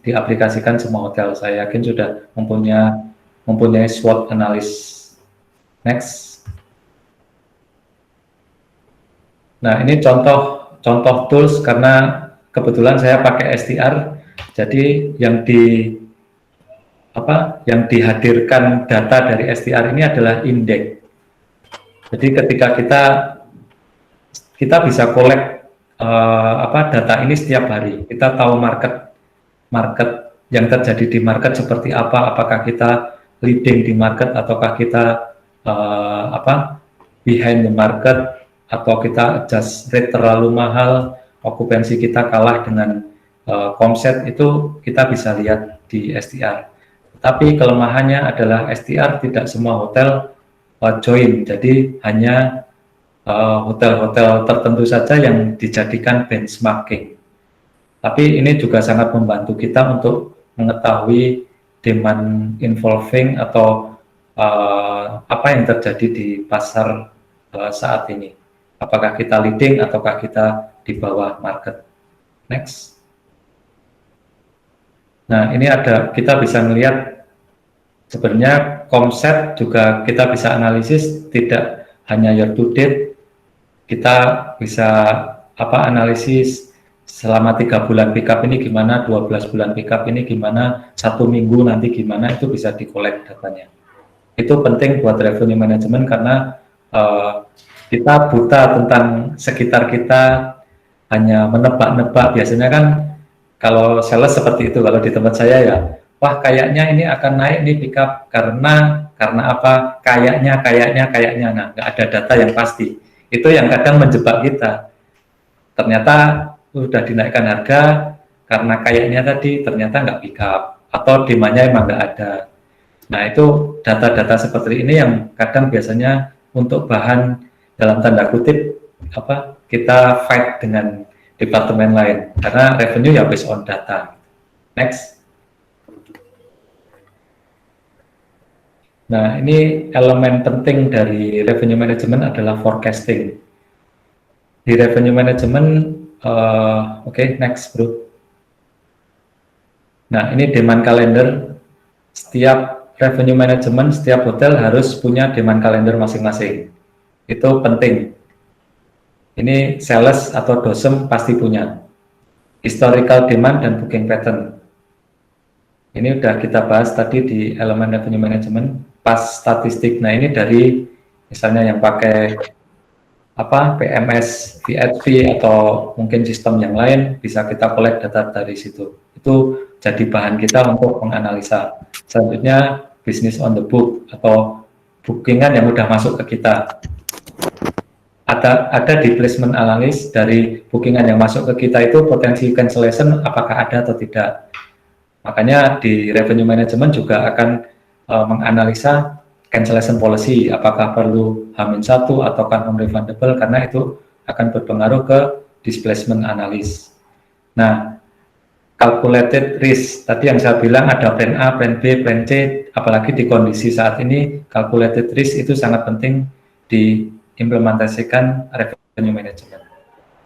diaplikasikan semua hotel. Saya yakin sudah mempunyai SWOT analysis. Next. Nah ini contoh tools karena kebetulan saya pakai STR. Jadi yang dihadirkan data dari STR ini adalah indeks. Jadi ketika kita bisa collect data ini setiap hari. Kita tahu market yang terjadi di market seperti apa, apakah kita leading di market ataukah kita behind the market, atau kita adjust rate terlalu mahal, okupansi kita kalah dengan komset, itu kita bisa lihat di STR. Tapi kelemahannya adalah STR tidak semua hotel join, jadi hanya hotel-hotel tertentu saja yang dijadikan benchmarking. Tapi ini juga sangat membantu kita untuk mengetahui demand involving atau apa yang terjadi di pasar saat ini. Apakah kita leading ataukah kita di bawah market. Next. Nah, ini kita bisa melihat sebenarnya komset juga kita bisa analisis, tidak hanya year to date, kita bisa analisis selama 3 bulan pickup ini gimana, 12 bulan pickup ini gimana, 1 minggu nanti gimana, itu bisa di-collect datanya. Itu penting buat revenue management karena kita buta tentang sekitar kita, hanya menebak-nebak. Biasanya kan kalau sales seperti itu, kalau di tempat saya ya, wah kayaknya ini akan naik nih pickup karena apa, kayaknya, nah nggak ada data yang pasti. Itu yang kadang menjebak kita. Ternyata sudah dinaikkan harga karena kayaknya tadi ternyata nggak pickup atau demandnya emang nggak ada. Nah itu data-data seperti ini yang kadang biasanya untuk bahan dalam tanda kutip kita fight dengan departemen lain karena revenue ya based on data. Next. Nah ini elemen penting dari revenue management adalah forecasting. Di revenue management, oke, next bro. Nah ini demand calendar. Setiap revenue management, setiap hotel harus punya demand calendar masing-masing. Itu penting. Ini sales atau dosem pasti punya. Historical demand dan booking pattern. Ini udah kita bahas tadi di elemen revenue management, pas statistik. Nah ini dari misalnya yang pakai PMS, VHV atau mungkin sistem yang lain, bisa kita collect data dari situ. Itu jadi bahan kita untuk menganalisa. Selanjutnya business on the book atau bookingan yang udah masuk ke kita. Ada di placement analysis dari bookingan yang masuk ke kita itu potensi cancellation apakah ada atau tidak. Makanya di revenue management juga akan menganalisa cancellation policy, apakah perlu H-1 ataukah non-refundable, karena itu akan berpengaruh ke displacement analysis. Nah, calculated risk, tadi yang saya bilang ada plan A, plan B, plan C, apalagi di kondisi saat ini, calculated risk itu sangat penting diimplementasikan revenue management.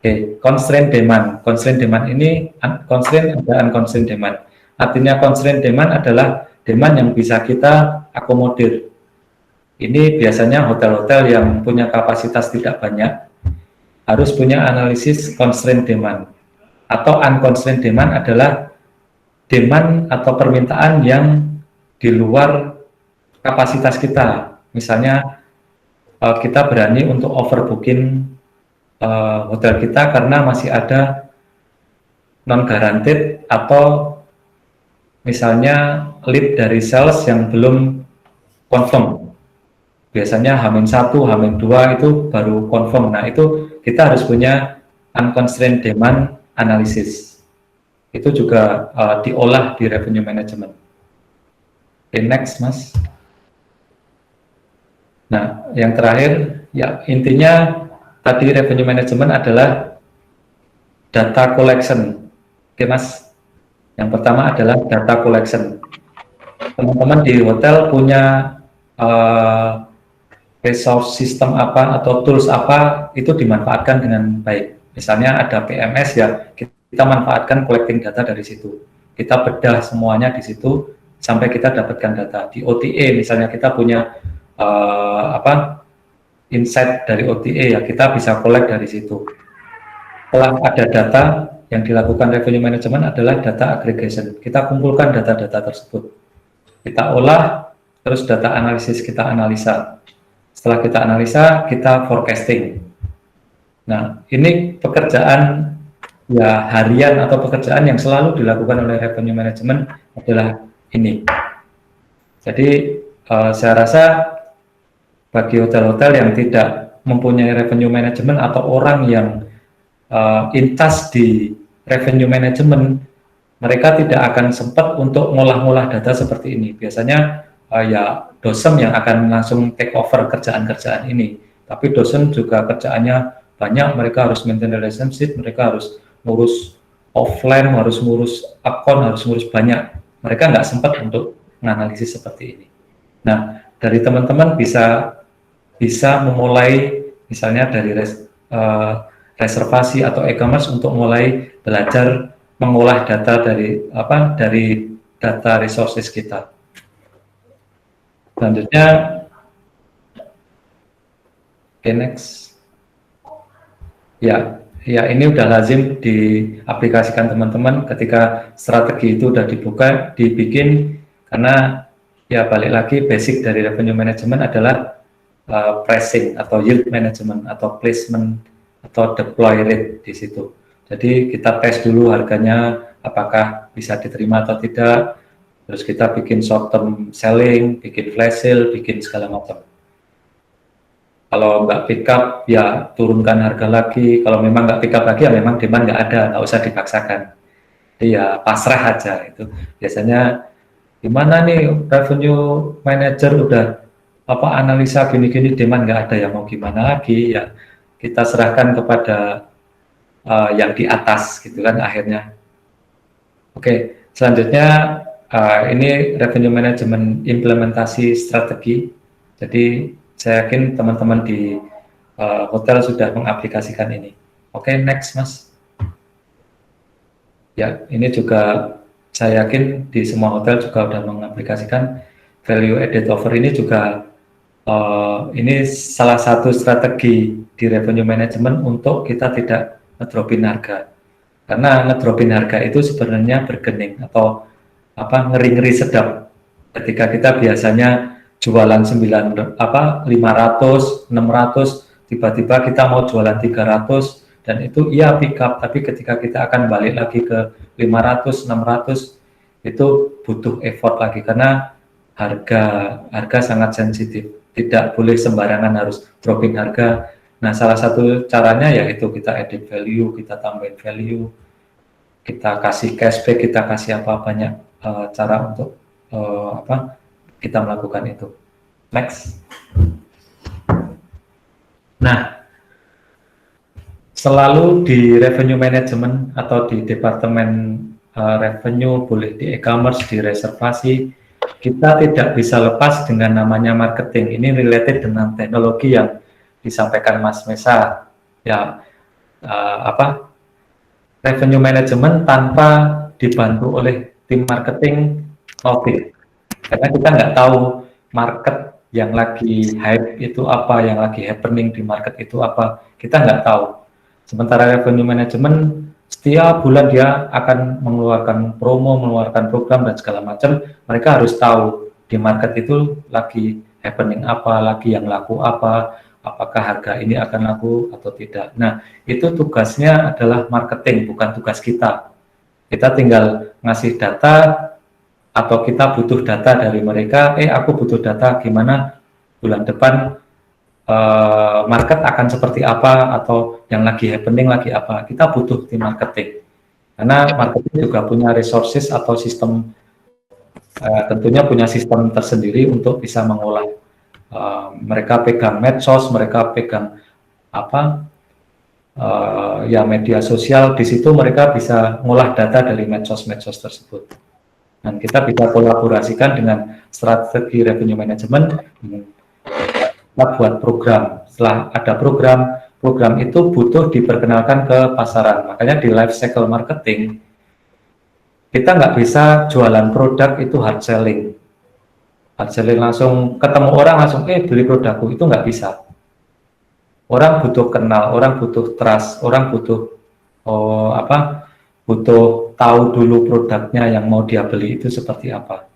Oke, constraint demand. Constraint demand ini, constraint ada unconstrained demand. Artinya constraint demand adalah demand yang bisa kita akomodir. Ini biasanya hotel-hotel yang punya kapasitas tidak banyak harus punya analisis constraint demand. Atau unconstrained demand adalah demand atau permintaan yang di luar kapasitas kita. Misalnya kita berani untuk overbooking hotel kita karena masih ada non guaranteed atau misalnya lead dari sales yang belum confirm. Biasanya H-1, H-2 itu baru confirm. Nah, itu kita harus punya unconstrained demand analysis. Itu juga diolah di revenue management. Okay, next, Mas. Nah, yang terakhir, ya intinya tadi revenue management adalah data collection. Oke, Mas. Yang pertama adalah data collection. Teman-teman di hotel punya resource system apa atau tools apa, itu dimanfaatkan dengan baik. Misalnya ada PMS, ya kita manfaatkan collecting data dari situ. Kita bedah semuanya di situ sampai kita dapatkan data. Di OTA misalnya kita punya insight dari OTA, ya kita bisa collect dari situ. Setelah ada data, yang dilakukan revenue management adalah data aggregation. Kita kumpulkan data-data tersebut. Kita olah, terus data analisis kita analisa. Setelah kita analisa, kita forecasting. Nah, ini pekerjaan ya harian atau pekerjaan yang selalu dilakukan oleh revenue management adalah ini. Jadi saya rasa bagi hotel-hotel yang tidak mempunyai revenue management atau orang yang in charge di revenue management, mereka tidak akan sempat untuk ngolah-ngolah data seperti ini. Biasanya ya dosen yang akan langsung take over kerjaan-kerjaan ini. Tapi dosen juga kerjaannya banyak, mereka harus maintain relationship, mereka harus ngurus offline, harus ngurus account, harus ngurus banyak. Mereka nggak sempat untuk menganalisis seperti ini. Nah, dari teman-teman bisa memulai misalnya dari reservasi atau e-commerce untuk mulai belajar mengolah data dari data resources kita. Selanjutnya, okay, next. Ya ini udah lazim diaplikasikan teman-teman ketika strategi itu udah dibikin, karena ya balik lagi basic dari revenue management adalah pricing atau yield management atau placement atau deploy rate di situ. Jadi kita tes dulu harganya apakah bisa diterima atau tidak. Terus kita bikin short term selling, bikin flash sale, bikin segala macam. Kalau nggak pick up, ya turunkan harga lagi. Kalau memang nggak pick up lagi, ya memang demand nggak ada, nggak usah dipaksakan. Jadi ya pasrah aja itu. Biasanya gimana nih revenue manager udah analisa gini-gini, demand nggak ada, ya mau gimana lagi, ya kita serahkan kepada yang di atas gitu kan akhirnya. Oke, selanjutnya ini revenue management implementasi strategi. Jadi saya yakin teman-teman di hotel sudah mengaplikasikan ini. Oke, next, Mas. Ya, ini juga saya yakin di semua hotel juga sudah mengaplikasikan value added offer ini juga. Ini salah satu strategi di revenue management untuk kita tidak ngedropin harga. Karena ngedropin harga itu sebenarnya bergening atau ngeri-ngeri sedap. Ketika kita biasanya jualan 500, 600, tiba-tiba kita mau jualan 300, dan itu iya pick up, tapi ketika kita akan balik lagi ke 500, 600, itu butuh effort lagi karena harga sangat sensitif. Tidak boleh sembarangan harus dropping harga. Nah, salah satu caranya yaitu kita added value, kita tambahin value, kita kasih cashback, kita kasih banyak cara untuk kita melakukan itu. Next. Nah, selalu di revenue management atau di departemen revenue, boleh di e-commerce, di reservasi, kita tidak bisa lepas dengan namanya marketing. Ini related dengan teknologi yang disampaikan Mas Mesa. Ya, revenue management tanpa dibantu oleh tim marketing audit. Karena kita nggak tahu market yang lagi hype itu apa, yang lagi happening di market itu apa, kita nggak tahu. Sementara revenue management setiap bulan dia akan mengeluarkan promo, mengeluarkan program dan segala macam. Mereka harus tahu di market itu lagi happening apa, lagi yang laku apa, apakah harga ini akan laku atau tidak. Nah, itu tugasnya adalah marketing, bukan tugas kita. Kita tinggal ngasih data atau kita butuh data dari mereka, aku butuh data gimana bulan depan market akan seperti apa, atau yang lagi happening lagi apa. Kita butuh tim marketing, karena marketing juga punya resources atau sistem, tentunya punya sistem tersendiri untuk bisa mengolah. Mereka pegang medsos, mereka pegang ya media sosial, di situ mereka bisa ngolah data dari medsos-medsos tersebut. Dan kita bisa kolaborasikan dengan strategi revenue management, kita buat program. Setelah ada program itu butuh diperkenalkan ke pasaran. Makanya di life cycle marketing, kita nggak bisa jualan produk itu hard selling. Hard selling langsung ketemu orang langsung beli produkku, itu nggak bisa. Orang butuh kenal, orang butuh trust, orang butuh butuh tahu dulu produknya yang mau dia beli itu seperti apa.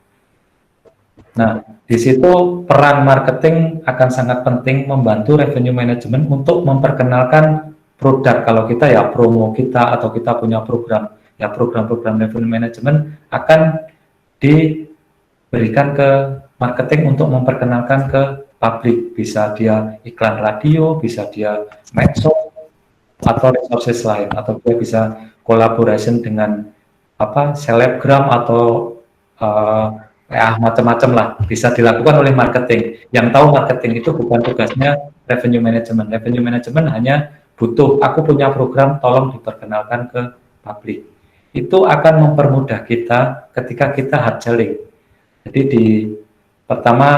Nah, di situ peran marketing akan sangat penting membantu revenue management untuk memperkenalkan produk. Kalau kita ya promo kita atau kita punya program, ya program-program revenue management akan diberikan ke marketing untuk memperkenalkan ke publik. Bisa dia iklan radio, bisa dia medsos atau resources lain, atau dia bisa collaboration dengan selebgram atau macam-macam lah, bisa dilakukan oleh marketing. Yang tahu marketing itu bukan tugasnya revenue management. Revenue management hanya butuh, aku punya program, tolong diperkenalkan ke publik. Itu akan mempermudah kita ketika kita hard selling. Jadi pertama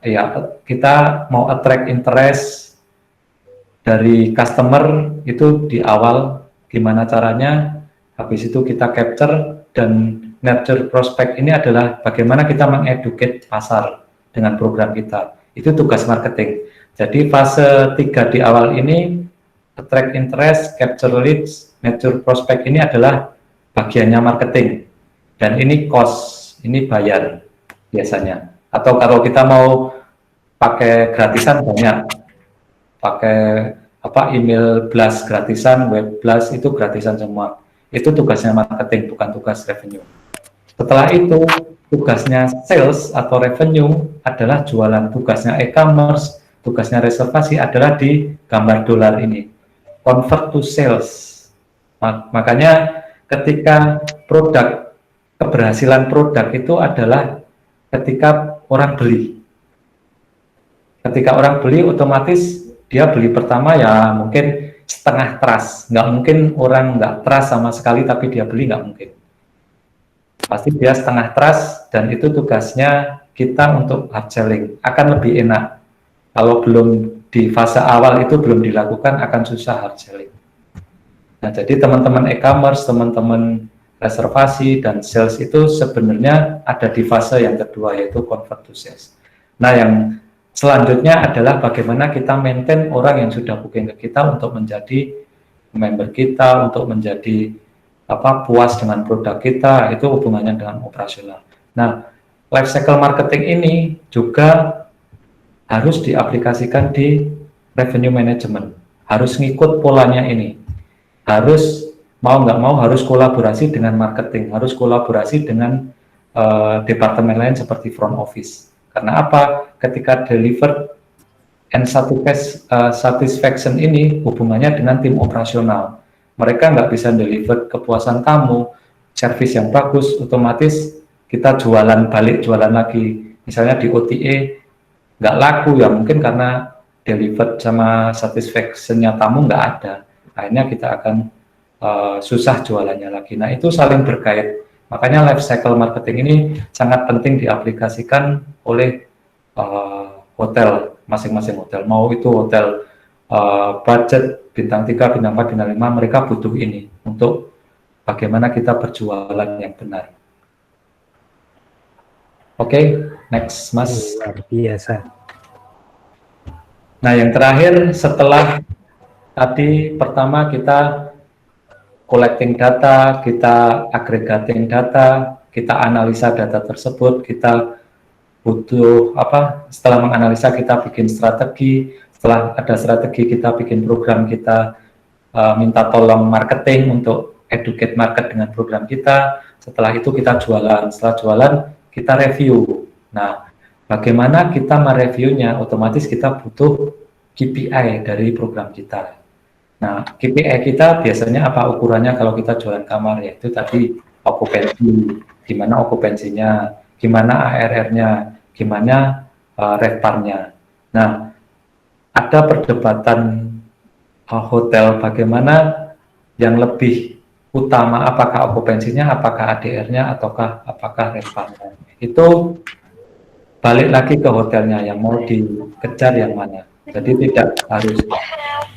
ya kita mau attract interest dari customer itu di awal, gimana caranya, habis itu kita capture dan nurture prospect. Ini adalah bagaimana kita mengeducate pasar dengan program kita. Itu tugas marketing. Jadi fase 3 di awal ini, attract interest, capture leads, nurture prospect, ini adalah bagiannya marketing. Dan ini cost, ini bayar biasanya. Atau kalau kita mau pakai gratisan banyak, pakai email blast gratisan, web blast itu gratisan semua. Itu tugasnya marketing, bukan tugas revenue. Setelah itu, tugasnya sales atau revenue adalah jualan. Tugasnya e-commerce, tugasnya reservasi adalah di gambar dolar ini, convert to sales. Makanya ketika keberhasilan produk itu adalah ketika orang beli. Ketika orang beli, otomatis dia beli pertama ya mungkin setengah trust. Nggak mungkin orang nggak trust sama sekali tapi dia beli, nggak mungkin. Pasti dia setengah trust, dan itu tugasnya kita untuk hard selling. Akan lebih enak. Kalau belum di fase awal itu belum dilakukan, akan susah hard selling. Nah, jadi teman-teman e-commerce, teman-teman reservasi dan sales itu sebenarnya ada di fase yang kedua, yaitu convert to sales. Nah, yang selanjutnya adalah bagaimana kita maintain orang yang sudah booking ke kita untuk menjadi member kita, untuk menjadi puas dengan produk kita. Itu hubungannya dengan operasional. Nah, life cycle marketing ini juga harus diaplikasikan di revenue management. Harus ngikut polanya ini. Harus mau nggak mau harus kolaborasi dengan marketing, harus kolaborasi dengan departemen lain seperti front office. Karena apa? Ketika deliver and satisfaction ini hubungannya dengan tim operasional. Mereka nggak bisa deliver kepuasan tamu, service yang bagus, otomatis kita jualan balik, jualan lagi. Misalnya di OTA, nggak laku ya mungkin karena delivered sama satisfaction-nya tamu nggak ada. Akhirnya kita akan susah jualannya lagi. Nah, itu saling berkait. Makanya life cycle marketing ini sangat penting diaplikasikan oleh hotel, masing-masing hotel. Mau itu hotel budget bintang 3, bintang 4, bintang 5, mereka butuh ini untuk bagaimana kita berjualan yang benar. Oke, next Mas. Luar biasa. Nah, yang terakhir setelah tadi pertama kita collecting data, kita aggregating data, kita analisa data tersebut, kita butuh apa? Setelah menganalisa kita bikin strategi, setelah ada strategi kita bikin program, kita minta tolong marketing untuk educate market dengan program kita. Setelah itu kita jualan, setelah jualan kita review. Nah, bagaimana kita mereviewnya? Otomatis kita butuh KPI dari program kita. Nah, KPI kita biasanya apa ukurannya kalau kita jualan kamar, yaitu tadi okupansi, gimana okupansinya, gimana ARR-nya, gimana RevPAR-nya. Nah, ada perdebatan hotel bagaimana yang lebih utama, apakah okupansinya, apakah ADR-nya, ataukah apakah RevPAR-nya. Itu balik lagi ke hotelnya yang mau dikejar yang mana. Jadi tidak harus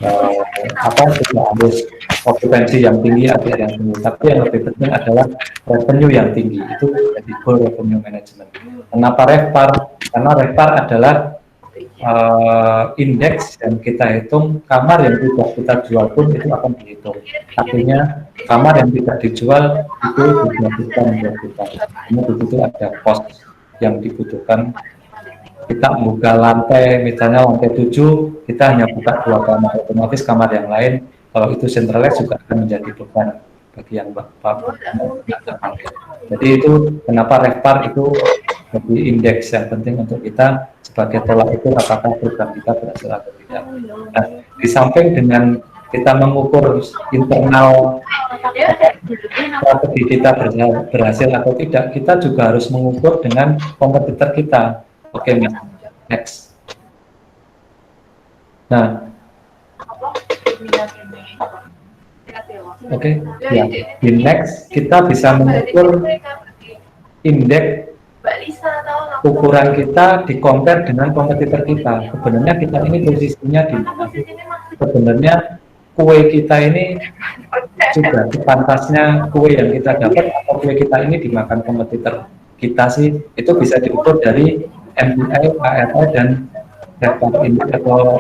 tidak harus okupansi yang tinggi, ADR yang tinggi, tapi yang lebih penting adalah revenue yang tinggi. Itu jadi goal revenue management. Kenapa RevPAR? Karena RevPAR adalah indeks yang kita hitung, kamar yang tidak kita jual pun itu akan dihitung. Artinya kamar yang tidak dijual itu dibutuhkan buat kita. Ini di situ ada cost yang dibutuhkan. Kita membuka lantai, misalnya lantai 7, kita hanya buka 2 kamar, otomatis kamar yang lain, kalau itu centralized juga akan menjadi beban bagi yang Bapak. Jadi itu kenapa RevPAR itu jadi indeks yang penting untuk kita sebagai tolak ukur apakah program kita berhasil atau tidak. Nah, di samping dengan kita mengukur internal strategi kita berhasil atau tidak, kita juga harus mengukur dengan kompetitor kita. Oke, next. Nah, oke, ya. Di next kita bisa mengukur indeks ukuran kita di compare dengan kompetitor kita. Sebenarnya kita ini posisinya di mana? Sebenarnya kue kita ini sudah sepantasnya kue yang kita dapat atau kue kita ini dimakan kompetitor kita sih, itu bisa diukur dari MPI, ARR, dan RevPAR Index atau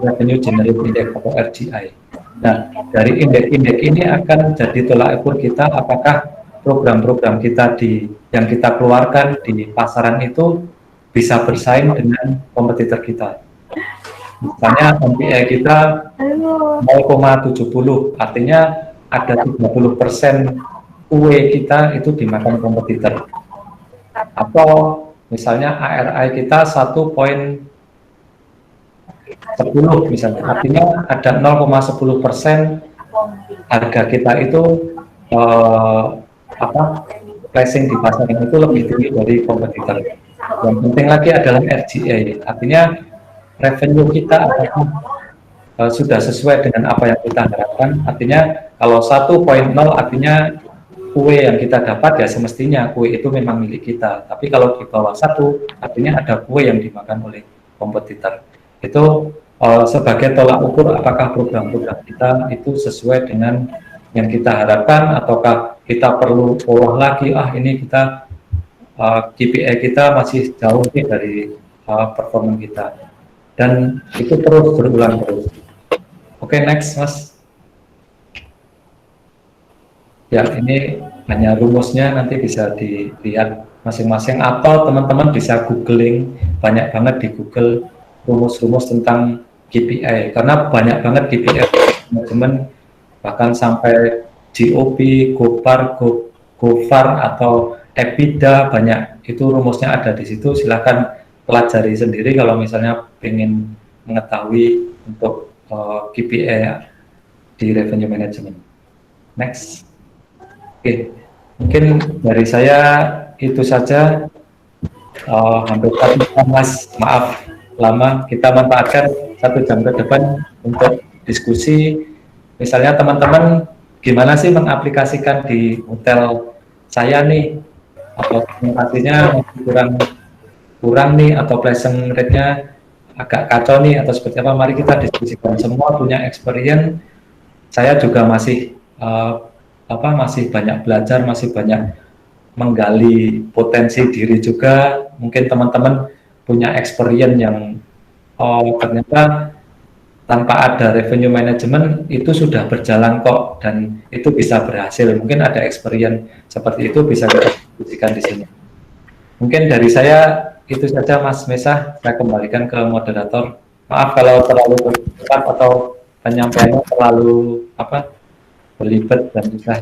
Revenue Generation Index atau RGI. Nah, dari indeks-indeks ini akan jadi tolak ukur kita apakah program-program kita yang kita keluarkan di pasaran itu bisa bersaing dengan kompetitor kita. Misalnya MPI kita 0,70, artinya ada 30% kue kita itu dimakan kompetitor. Atau misalnya ARI kita 1,10 misalnya, artinya ada 0,10% harga kita itu pricing di pasar itu lebih tinggi dari kompetitor. Yang penting lagi adalah RGA, artinya revenue kita sudah sesuai dengan apa yang kita harapkan. Artinya kalau 1,0 artinya kue yang kita dapat ya semestinya kue itu memang milik kita. Tapi kalau di bawah 1 artinya ada kue yang dimakan oleh kompetitor. Itu sebagai tolak ukur apakah program-program kita itu sesuai dengan yang kita harapkan ataukah kita perlu olah lagi, ini kita KPI kita masih jauh dari performa kita, dan itu terus berulang terus. Oke, next Mas. Ya, ini hanya rumusnya, nanti bisa dilihat masing-masing atau teman-teman bisa googling, banyak banget di Google rumus-rumus tentang KPI, karena banyak banget KPI teman-teman, bahkan sampai GOP, GOPAR, GOFAR atau EBITDA, banyak itu rumusnya ada di situ. Silahkan pelajari sendiri kalau misalnya ingin mengetahui untuk KPI di revenue management. Next. Oke, mungkin dari saya itu saja. Hampir tadi Mas, maaf lama, kita manfaatkan 1 jam ke depan untuk diskusi. Misalnya teman-teman gimana sih mengaplikasikan di hotel saya nih, atau komunikasinya masih kurang kurang nih, atau pleasant rate-nya agak kacau nih, atau seperti apa. Mari kita diskusikan, semua punya experience. Saya juga masih masih banyak belajar, masih banyak menggali potensi diri juga. Mungkin teman-teman punya experience yang ternyata tanpa ada revenue management itu sudah berjalan kok, dan itu bisa berhasil. Mungkin ada experience seperti itu bisa kita diskusikan di sini. Mungkin dari saya itu saja, Mas Mesah. Saya kembalikan ke moderator. Maaf kalau terlalu cepat atau penyampaiannya terlalu belibet dan susah.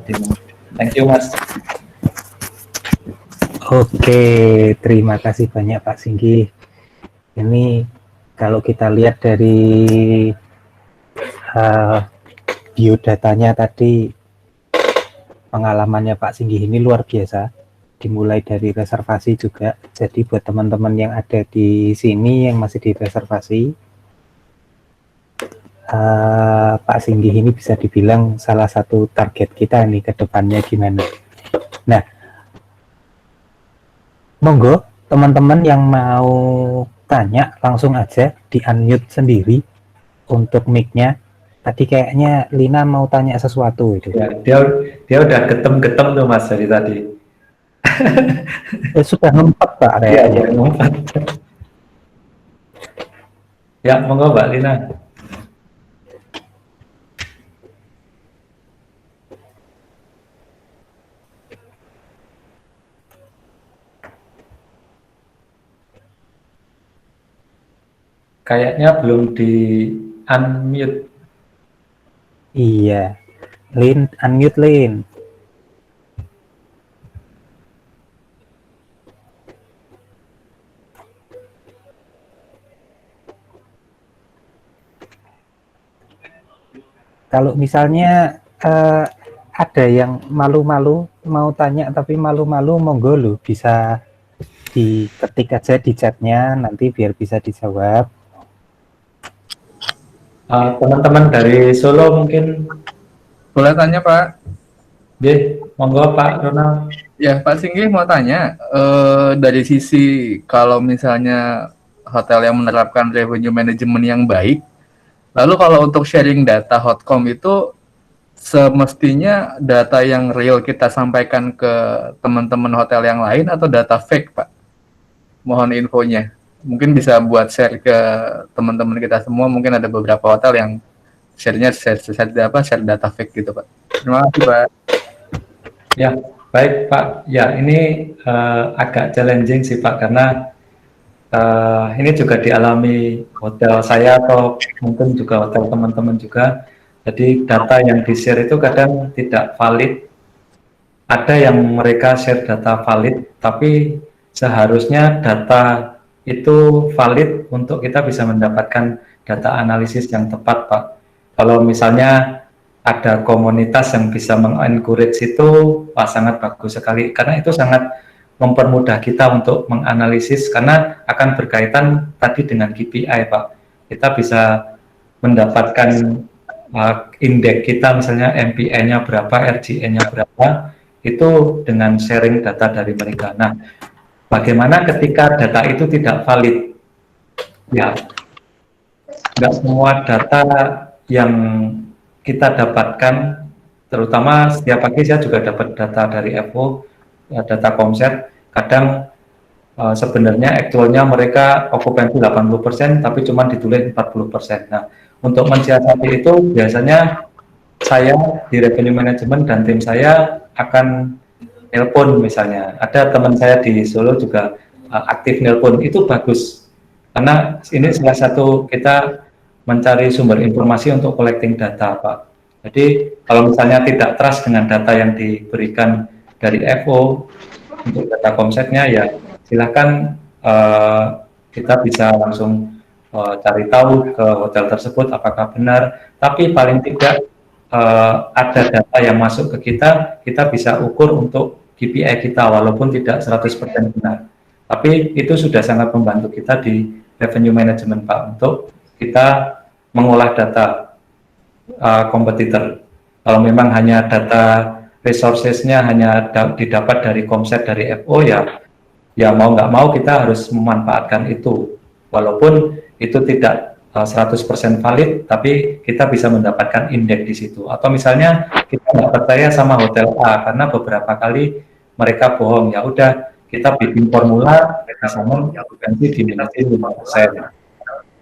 Thank you, Mas. Oke, terima kasih banyak Pak Singgi. Ini kalau kita lihat dari biodatanya tadi, pengalamannya Pak Singgi ini luar biasa. Dimulai dari reservasi juga. Jadi buat teman-teman yang ada di sini yang masih direservasi, Pak Singgi ini bisa dibilang salah satu target kita nih ke depannya gimana. Nah, monggo teman-teman yang mau tanya langsung aja di unmute sendiri untuk mic-nya. Tadi kayaknya Lina mau tanya sesuatu itu. Ya, dia udah getem-getem tuh Mas dari tadi. Sudah ngempet Pak Iya, kayaknya. ngempet. Ya, monggo Mbak Lina. Kayaknya belum di unmute. Iya, Lin, unmute Lin. Kalau misalnya ada yang malu-malu mau tanya tapi malu-malu, monggo lo bisa diketik aja di chatnya nanti biar bisa dijawab. Teman-teman dari Solo mungkin Boleh tanya Pak? monggo Pak Ronald. Ya Pak Singgi mau tanya, dari sisi kalau misalnya hotel yang menerapkan revenue management yang baik, lalu kalau untuk sharing data Hotcom itu semestinya data yang real kita sampaikan ke teman-teman hotel yang lain atau data fake Pak? Mohon infonya. Mungkin bisa buat share ke teman-teman kita semua. Mungkin ada beberapa hotel yang share data fake gitu Pak. Terima kasih Pak. Ya, baik Pak. Ya, ini agak challenging sih Pak, karena ini juga dialami hotel saya atau mungkin juga hotel teman-teman juga. Jadi data yang di-share itu kadang tidak valid. Ada yang mereka share data valid, tapi seharusnya data itu valid untuk kita bisa mendapatkan data analisis yang tepat, Pak. Kalau misalnya ada komunitas yang bisa mengencourage itu, wah sangat bagus sekali, karena itu sangat mempermudah kita untuk menganalisis, karena akan berkaitan tadi dengan KPI, Pak. Kita bisa mendapatkan indeks kita, misalnya MPI-nya berapa, RGE-nya berapa, itu dengan sharing data dari mereka. Nah, bagaimana ketika data itu tidak valid? Ya, nggak semua data yang kita dapatkan, terutama setiap pagi saya juga dapat data dari FO, data Komset, kadang sebenarnya aktualnya mereka okupansi 80%, tapi cuma ditulis 40%. Nah, untuk mensiasati itu biasanya saya di revenue management dan tim saya akan nelpon, misalnya ada teman saya di Solo juga aktif nelpon, itu bagus karena ini salah satu kita mencari sumber informasi untuk collecting data, Pak. Jadi kalau misalnya tidak trust dengan data yang diberikan dari FO untuk data komsetnya, ya silahkan kita bisa langsung cari tahu ke hotel tersebut apakah benar, tapi paling tidak ada data yang masuk ke kita, kita bisa ukur untuk KPI kita walaupun tidak 100% benar. Tapi itu sudah sangat membantu kita di revenue management Pak, untuk kita mengolah data kompetitor. Kalau memang hanya data resources-nya hanya didapat dari Komset, dari FO, ya mau nggak mau kita harus memanfaatkan itu. Walaupun itu tidak 100% valid, tapi kita bisa mendapatkan indeks di situ. Atau misalnya kita nggak percaya sama hotel A karena beberapa kali mereka bohong, ya udah kita bikin formula bisa ganti di minus 5%.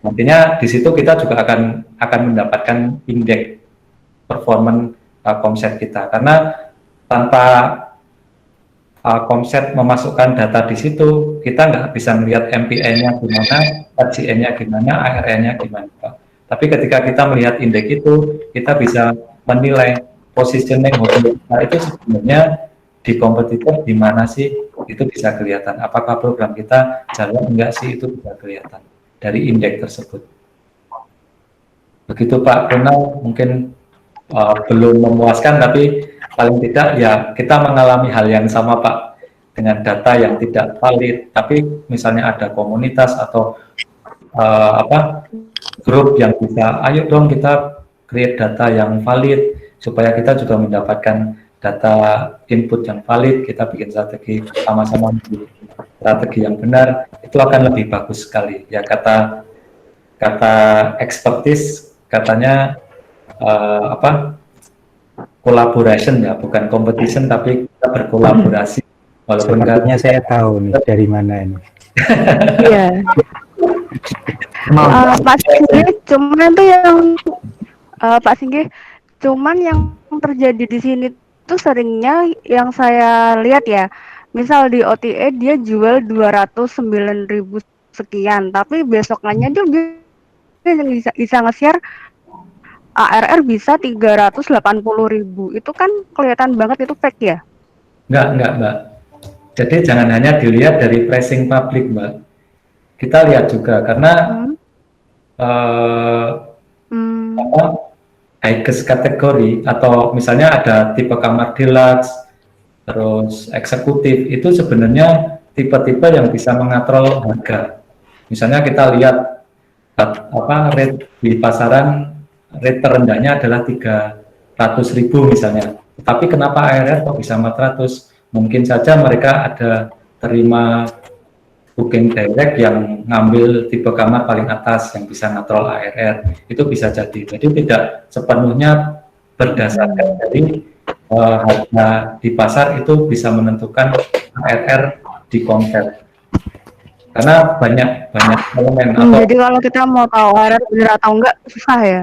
Nantinya di situ kita juga akan mendapatkan indeks performance Komset kita, karena tanpa Komset memasukkan data di situ, kita nggak bisa melihat MPI-nya gimana, RGN-nya gimana, ARN-nya gimana, Pak. Tapi ketika kita melihat indeks itu, kita bisa menilai positioning hotel kita itu sebenarnya di kompetitor di mana sih, itu bisa kelihatan. Apakah program kita jalan enggak sih, itu bisa kelihatan dari indeks tersebut. Begitu Pak Ronald, mungkin belum memuaskan, tapi paling tidak ya kita mengalami hal yang sama Pak, dengan data yang tidak valid, tapi misalnya ada komunitas atau grup yang bisa, ayo dong kita create data yang valid supaya kita juga mendapatkan data input yang valid, kita bikin strategi sama-sama, strategi yang benar, itu akan lebih bagus sekali. Ya kata expertise katanya collaboration, ya bukan competition, tapi kita berkolaborasi. Walaupun sepertinya saya tahu nih dari mana ini. Iya. Pak Singgih, cuman tuh yang Pak Singgih, cuman yang terjadi di sini tuh seringnya yang saya lihat ya, misal di OTA dia jual 209.000 sekian, tapi besokannya dia bisa nge-share ARR bisa 380.000. Itu kan kelihatan banget itu fake ya? Enggak Mbak. Jadi jangan hanya dilihat dari pricing publik Mbak. Kita lihat juga karena highest kategori, atau misalnya ada tipe kamar deluxe, terus eksekutif, itu sebenarnya tipe-tipe yang bisa mengatrol harga. Misalnya kita lihat rate di pasaran, rate terendahnya adalah 300.000 misalnya. Tapi kenapa ARR kok bisa 400? Mungkin saja mereka ada terima booking direct yang ngambil tipe kamar paling atas yang bisa ngatrol ARR. Itu bisa jadi. Jadi tidak sepenuhnya berdasarkan dari harga di pasar itu bisa menentukan ARR di Komset. Karena banyak elemen. Jadi kalau kita mau tahu ARR benar atau enggak susah ya?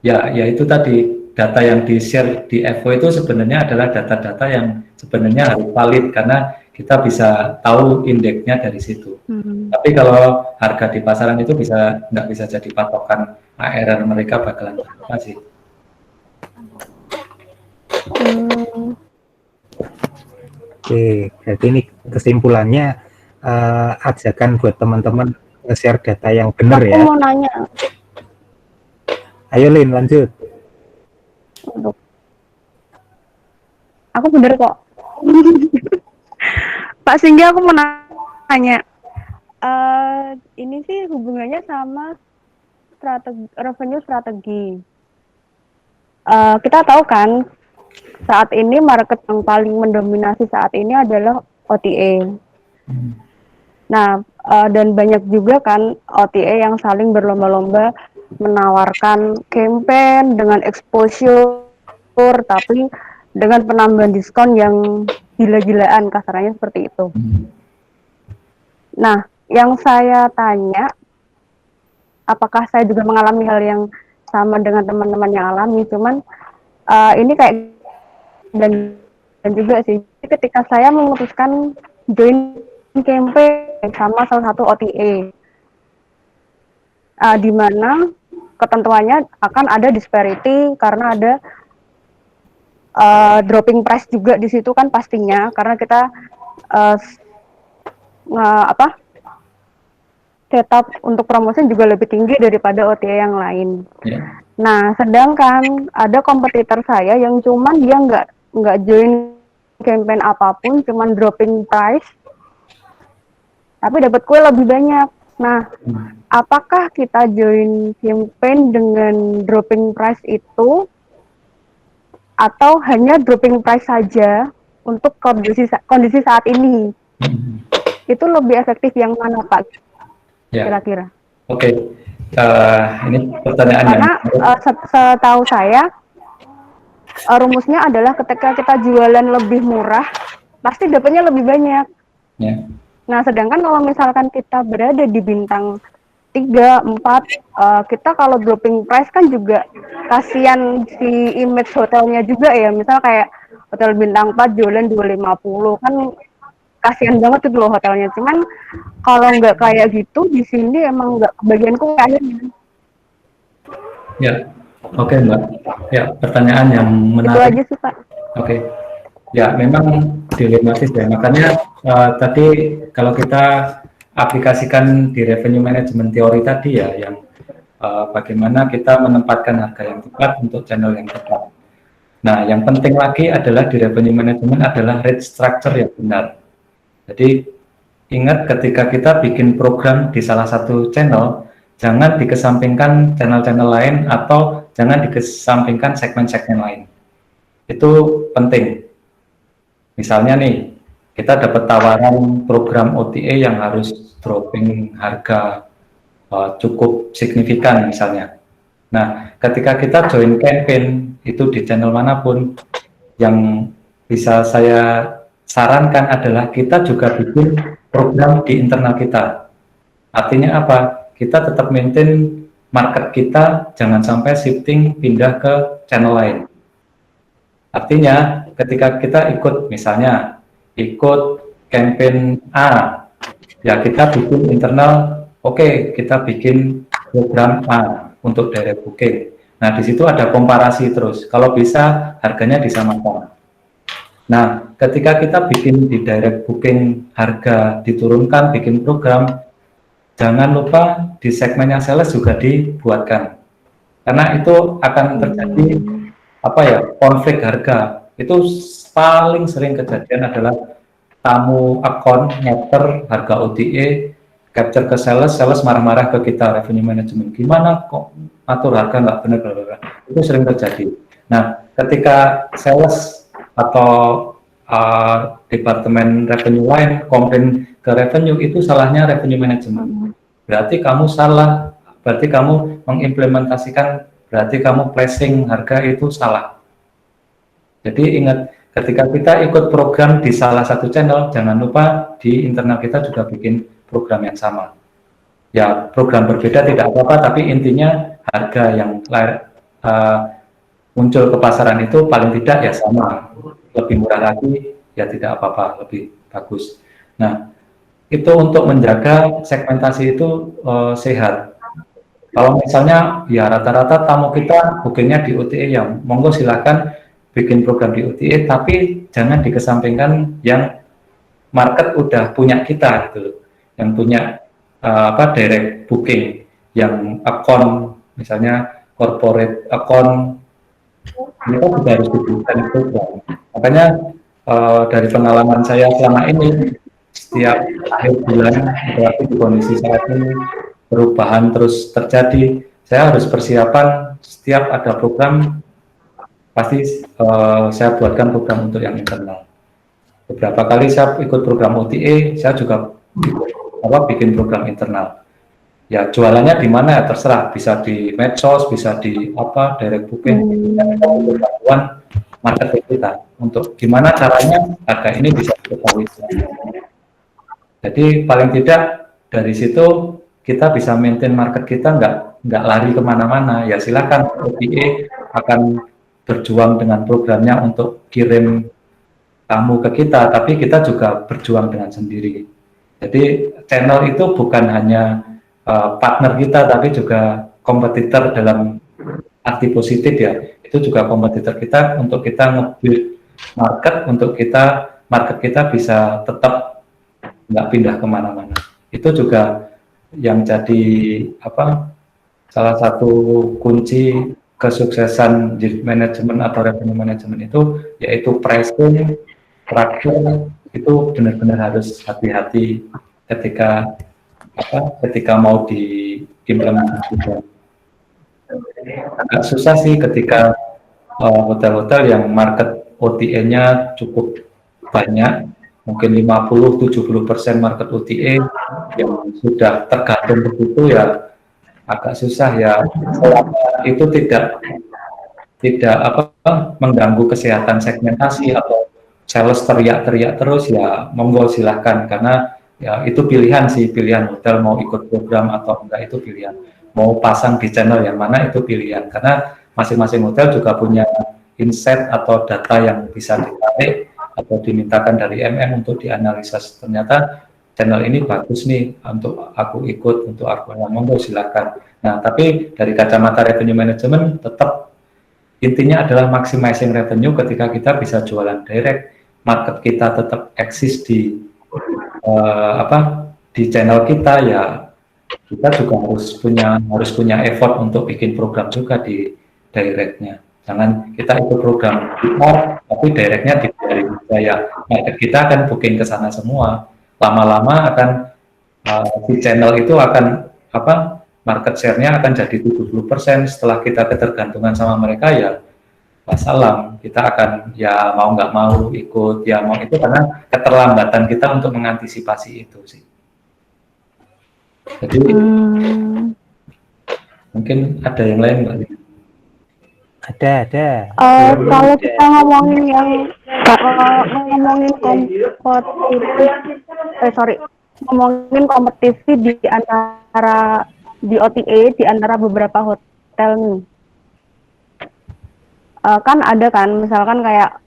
Ya itu tadi, data yang di-share di FO itu sebenarnya adalah data-data yang sebenarnya harus valid, karena kita bisa tahu indeksnya dari situ. Tapi kalau harga di pasaran itu nggak bisa jadi patokan ARR mereka bakalan berapa sih. Oke, jadi ini kesimpulannya ajakan buat teman-teman nge-share data yang benar ya. Aku mau nanya. Ayo Lin, lanjut. Aku bener kok. Pak Singgih, aku mau nanya. Ini sih hubungannya sama revenue strategi. Kita tahu kan, saat ini market yang paling mendominasi saat ini adalah OTA. Nah, dan banyak juga kan OTA yang saling berlomba-lomba menawarkan campaign dengan exposure, tapi dengan penambahan diskon yang gila-gilaan, kasarannya seperti itu. Nah, yang saya tanya, apakah saya juga mengalami hal yang sama dengan teman-teman yang alami, cuman ini kayak dan juga sih, ketika saya memutuskan join campaign sama salah satu OTA, di mana ketentuannya akan ada disparity karena ada dropping price juga di situ kan pastinya, karena kita setup untuk promosi juga lebih tinggi daripada OTA yang lain. Nah, sedangkan ada kompetitor saya yang cuman dia nggak join campaign apapun, cuman dropping price, tapi dapat kue lebih banyak. Nah, apakah kita join campaign dengan dropping price itu atau hanya dropping price saja untuk kondisi saat ini? Itu lebih efektif yang mana, Pak? Ya, Kira-kira? oke. Ini pertanyaan yang Karena setahu saya rumusnya adalah ketika kita jualan lebih murah, pasti dapatnya lebih banyak. ya. Nah, sedangkan kalau misalkan kita berada di bintang 3, 4, kita kalau dropping price kan juga kasihan si image hotelnya juga ya. Misal kayak hotel bintang 4 jualan 250 kan kasihan banget itu loh hotelnya. Cuman kalau nggak kayak gitu di sini emang nggak kebagianku akhirnya. Ya, oke Mbak. Ya, pertanyaan yang Itu menarik. aja sih, Pak. Oke, ya memang dilematis ya. Makanya tadi kalau kita aplikasikan di revenue management teori tadi ya, yang bagaimana kita menempatkan harga yang tepat untuk channel yang tepat. Nah, yang penting lagi adalah di revenue management adalah rate structure yang benar. Jadi ingat ketika kita bikin program di salah satu channel, jangan dikesampingkan channel-channel lain atau jangan dikesampingkan segmen-segmen lain. Itu penting. Misalnya nih, kita dapat tawaran program OTA yang harus dropping harga cukup signifikan misalnya. Nah, ketika kita join campaign itu di channel manapun, yang bisa saya sarankan adalah kita juga bikin program di internal kita. Artinya apa? Kita tetap maintain market kita, jangan sampai shifting pindah ke channel lain. Artinya ketika kita ikut misalnya ikut campaign A, ya kita bikin internal, oke, kita bikin program A untuk direct booking. Nah, di situ ada komparasi terus. Kalau bisa harganya disamakan. Nah, ketika kita bikin di direct booking harga diturunkan, bikin program, jangan lupa di segmen yang sales juga dibuatkan. Karena itu akan terjadi konflik harga. Itu paling sering kejadian adalah tamu akun ngeter harga OTA, capture ke sales, sales marah-marah ke kita revenue management. Gimana kok atur harga nggak benar? Itu sering terjadi. Nah, ketika sales atau departemen revenue lain komplain ke revenue, itu salahnya revenue management. Berarti kamu salah, berarti kamu mengimplementasikan, berarti kamu placing harga itu salah. Jadi ingat, ketika kita ikut program di salah satu channel, jangan lupa di internal kita juga bikin program yang sama. Ya, program berbeda tidak apa-apa, tapi intinya harga yang muncul ke pasaran itu paling tidak ya sama. Lebih murah lagi, ya tidak apa-apa, lebih bagus. Nah, itu untuk menjaga segmentasi itu sehat. Kalau misalnya ya rata-rata tamu kita bookingnya di OTA, ya monggo silakan bikin program di OTA, tapi jangan dikesampingkan yang market udah punya kita gitu, yang punya direct booking, yang akun misalnya corporate akun, ini kan juga harus diberikan program. Makanya dari pengalaman saya selama ini, setiap akhir bulan, berarti di kondisi saat ini perubahan terus terjadi, saya harus persiapan setiap ada program, pasti saya buatkan program untuk yang internal. Beberapa kali saya ikut program OTA, saya juga bikin program internal. Ya jualannya di mana ya terserah, bisa di medsos, bisa di direct booking, untuk bantuan market kita, untuk gimana caranya harga ini bisa diketahui. Jadi paling tidak dari situ kita bisa maintain market kita, nggak lari kemana-mana. Ya silakan OTA akan berjuang dengan programnya untuk kirim tamu ke kita, tapi kita juga berjuang dengan sendiri. Jadi channel itu bukan hanya partner kita, tapi juga kompetitor dalam arti positif ya. Itu juga kompetitor kita untuk kita nge-build market, untuk market kita bisa tetap nggak pindah kemana-mana. Itu juga yang jadi salah satu kunci kesuksesan di manajemen atau revenue management itu, yaitu pricing, traktir, itu benar-benar harus hati-hati ketika ketika mau diimplementasikan. Agak susah sih ketika hotel-hotel yang market OTA-nya cukup banyak, mungkin 50-70% market OTA yang sudah tergantung begitu ya, agak susah ya. Selama itu tidak mengganggu kesehatan segmentasi atau sales teriak-teriak terus, ya monggo silahkan, karena ya itu pilihan sih, pilihan hotel mau ikut program atau enggak itu pilihan, mau pasang di channel yang mana itu pilihan, karena masing-masing hotel juga punya insight atau data yang bisa ditarik atau dimintakan dari MM untuk dianalisa, ternyata channel ini bagus nih untuk aku ikut, untuk aku monggo silakan. Nah, tapi dari kacamata revenue management tetap intinya adalah maximizing revenue. Ketika kita bisa jualan direct, market kita tetap eksis di di channel kita, ya kita juga harus punya effort untuk bikin program juga di directnya. Jangan kita ikut program kita, tapi directnya dari saya. Market kita akan booking ke sana semua. Lama-lama akan di channel itu akan market share-nya akan jadi 70%. Setelah kita ketergantungan sama mereka, ya salam, kita akan ya mau nggak mau ikut, ya mau itu karena keterlambatan kita untuk mengantisipasi itu sih. Jadi mungkin ada yang lain Mbak? Ada. Kalau kita ngomongin ngomongin kompetisi di antara di OTA di antara beberapa hotel nih. Kan ada kan, misalkan kayak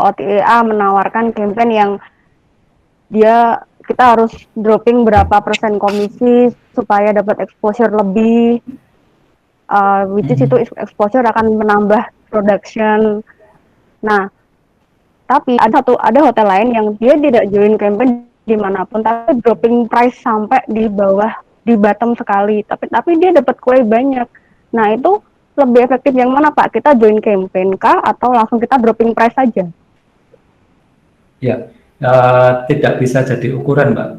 OTA A menawarkan campaign yang kita harus dropping berapa persen komisi supaya dapat exposure lebih, which is itu exposure akan menambah production. Nah, tapi ada hotel lain yang dia tidak join campaign dimanapun, tapi dropping price sampai di bawah, di bottom sekali, tapi dia dapat kue banyak. Nah, itu lebih efektif yang mana Pak? Kita join campaign kah atau langsung kita dropping price saja? Ya, tidak bisa jadi ukuran Mbak.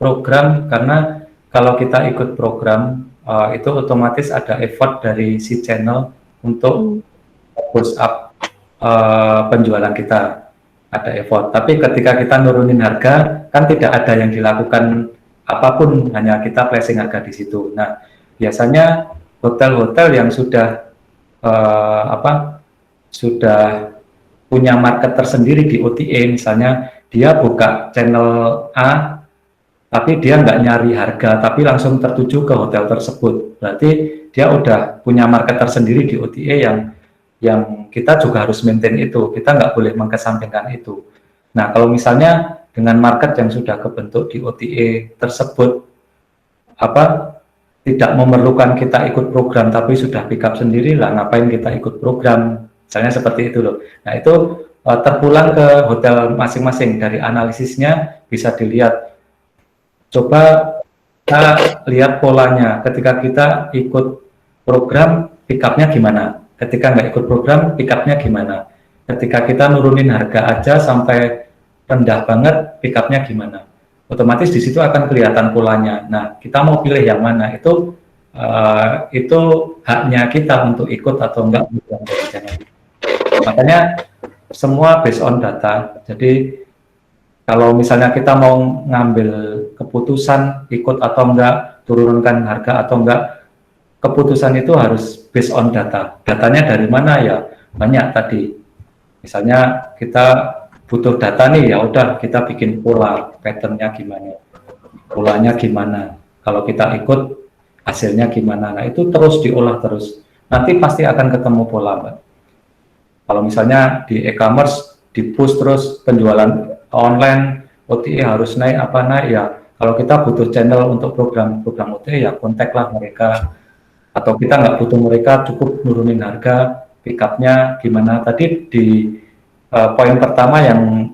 Program, karena kalau kita ikut program itu otomatis ada effort dari si channel untuk push up penjualan kita, ada effort. Tapi ketika kita nurunin harga, kan tidak ada yang dilakukan apapun, hanya kita pricing harga di situ. Nah, biasanya hotel-hotel yang sudah sudah punya market tersendiri di OTA, misalnya dia buka channel A, tapi dia nggak nyari harga, tapi langsung tertuju ke hotel tersebut. Berarti dia udah punya market tersendiri di OTA yang kita juga harus maintain itu. Kita nggak boleh mengesampingkan itu. Nah, kalau misalnya dengan market yang sudah kebentuk di OTA tersebut, tidak memerlukan kita ikut program, tapi sudah pick up sendiri lah, ngapain kita ikut program, misalnya seperti itu loh. Nah, itu terpulang ke hotel masing-masing. Dari analisisnya bisa dilihat, coba kita lihat polanya, ketika kita ikut program, pick up-nya gimana, ketika nggak ikut program, pick up-nya gimana, ketika kita nurunin harga aja sampai rendah banget, pick up-nya gimana. Otomatis di situ akan kelihatan polanya. Nah, kita mau pilih yang mana, itu haknya kita untuk ikut atau enggak. Makanya semua based on data. Jadi kalau misalnya kita mau ngambil keputusan ikut atau enggak, turunkan harga atau enggak, keputusan itu harus based on data. Datanya dari mana ya? Banyak tadi. Misalnya kita butuh data nih, ya udah kita bikin pola, patternnya gimana, polanya gimana, kalau kita ikut hasilnya gimana. Nah, itu terus diolah terus, nanti pasti akan ketemu pola Mbak. Kalau misalnya di e-commerce di push terus penjualan online, OTA harus naik ya kalau kita butuh channel untuk program OTA, ya kontaklah mereka, atau kita nggak butuh mereka, cukup nurunin harga, pick up-nya gimana. Tadi di poin pertama yang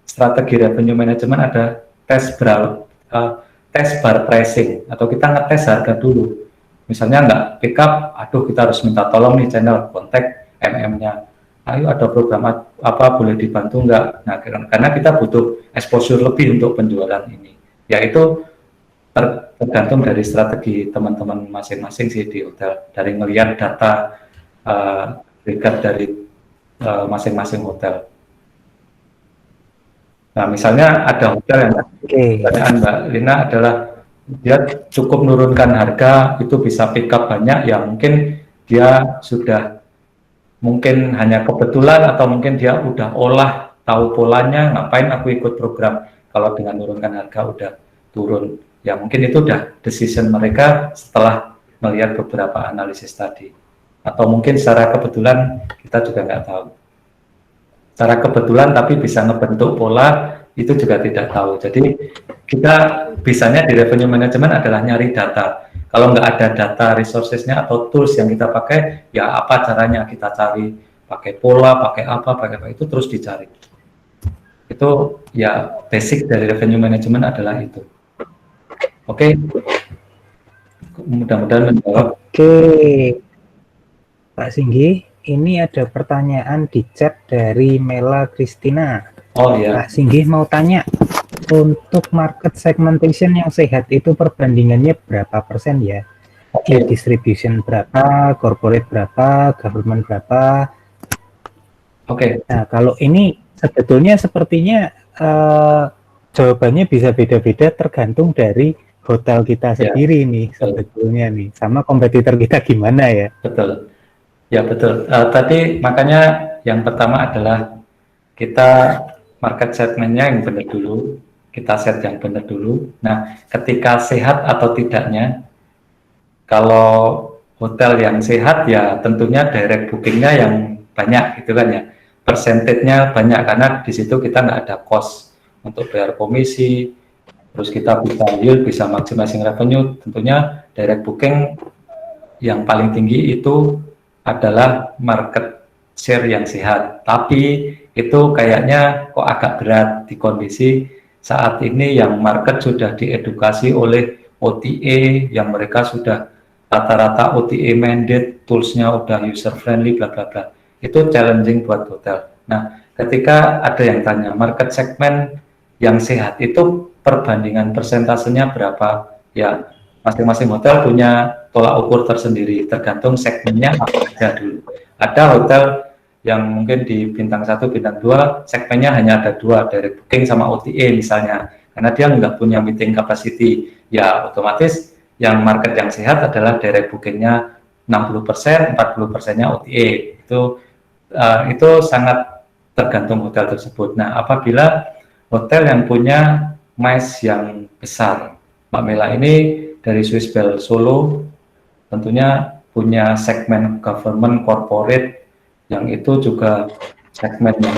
strategi revenue management ada tes bar pricing, atau kita ngetes harga dulu. Misalnya nggak pick up, kita harus minta tolong nih channel, kontak MM-nya, ayo ada program boleh dibantu nggak. Nah, karena kita butuh exposure lebih untuk penjualan ini, yaitu tergantung dari strategi teman-teman masing-masing sih di hotel, dari ngelihat data record dari masing-masing hotel. Nah, misalnya ada hotel yang pertanyaan Mbak Lina adalah dia cukup menurunkan harga, itu bisa pick up banyak, ya mungkin dia sudah mungkin hanya kebetulan atau mungkin dia udah olah, tahu polanya, ngapain aku ikut program kalau dengan menurunkan harga udah turun. Ya mungkin itu udah decision mereka setelah melihat beberapa analisis tadi. Atau mungkin secara kebetulan kita juga nggak tahu. Secara kebetulan tapi bisa ngebentuk pola, itu juga tidak tahu. Jadi kita bisanya di revenue management adalah nyari data. Kalau nggak ada data resourcesnya atau tools yang kita pakai, ya apa caranya kita cari, pakai pola, pakai apa, itu terus dicari. Itu ya basic dari revenue management adalah itu. Oke, mudah-mudahan menjawab. Oke, Pak Singgi, ini ada pertanyaan di chat dari Mela Kristina. Oh ya. Pak Singgi mau tanya, untuk market segmentation yang sehat itu perbandingannya berapa persen ya? Oke. Distribution berapa, corporate berapa, government berapa? Oke. Nah, kalau ini sebetulnya sepertinya jawabannya bisa beda-beda tergantung dari hotel kita sendiri nih sebetulnya nih, sama kompetitor kita gimana ya? Betul. Ya betul. Tadi makanya yang pertama adalah kita market segmentnya yang benar dulu, kita set yang benar dulu. Nah, ketika sehat atau tidaknya, kalau hotel yang sehat ya tentunya direct bookingnya yang banyak gitu kan ya, persentasenya banyak karena di situ kita nggak ada cost untuk bayar komisi, terus kita bisa yield, bisa maximizing revenue. Tentunya direct booking yang paling tinggi itu adalah market share yang sehat, tapi itu kayaknya kok agak berat di kondisi saat ini yang market sudah diedukasi oleh OTA, yang mereka sudah rata-rata OTA mandate, toolsnya udah user friendly, bla bla bla. Itu challenging buat hotel. Nah, ketika ada yang tanya market segment yang sehat itu perbandingan persentasenya berapa? Ya, masing-masing hotel punya tolak ukur tersendiri, tergantung segmennya apa aja dulu. Ada hotel yang mungkin di bintang 1, bintang 2, segmennya hanya ada 2, direct booking sama OTA misalnya, karena dia nggak punya meeting capacity, ya otomatis yang market yang sehat adalah direct bookingnya 60%, 40%-nya OTA. Itu sangat tergantung hotel tersebut. Nah, apabila hotel yang punya MICE yang besar, Mbak Mela ini dari Swiss Bell Solo tentunya punya segmen government corporate yang itu juga segmen yang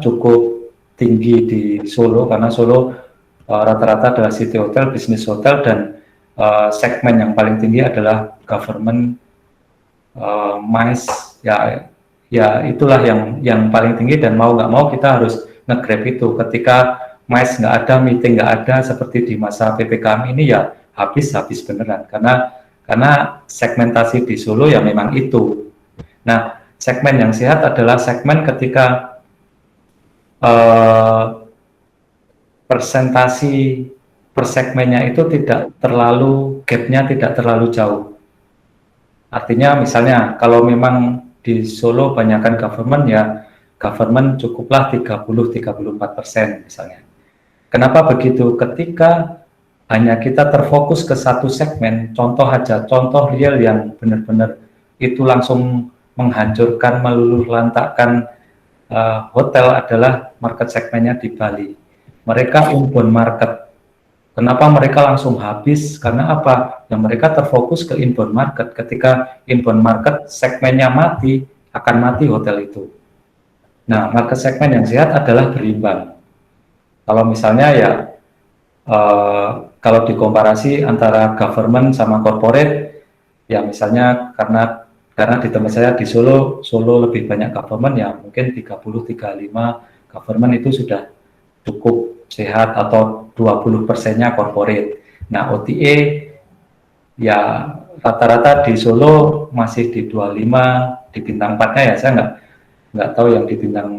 cukup tinggi di Solo, karena Solo rata-rata adalah city hotel, bisnis hotel, dan segmen yang paling tinggi adalah government MICE, ya itulah yang paling tinggi, dan mau nggak mau kita harus nge-grab itu. Ketika MICE nggak ada, meeting nggak ada, seperti di masa PPKM ini, ya habis beneran, karena segmentasi di Solo ya memang itu. Nah, segmen yang sehat adalah segmen ketika persentasi per segmennya itu tidak terlalu, gapnya tidak terlalu jauh. Artinya misalnya kalau memang di Solo banyakkan government, ya government cukuplah 30-34% misalnya. Kenapa begitu? Ketika hanya kita terfokus ke satu segmen, contoh real yang benar-benar itu langsung menghancurkan, meluluh lantakkan hotel adalah market segmennya di Bali. Mereka inbound market. Kenapa mereka langsung habis? Karena apa? Yang mereka terfokus ke inbound market. Ketika inbound market segmennya mati, akan mati hotel itu. Nah, market segmen yang sehat adalah berimbang. Kalau misalnya ya kalau dikomparasi antara government sama corporate, ya misalnya karena di tempat saya di Solo lebih banyak government, ya mungkin 30-35 government itu sudah cukup sehat, atau 20%-nya corporate. Nah, OTA ya rata-rata di Solo masih di 25, di bintang 4-nya ya saya nggak tahu yang di bintang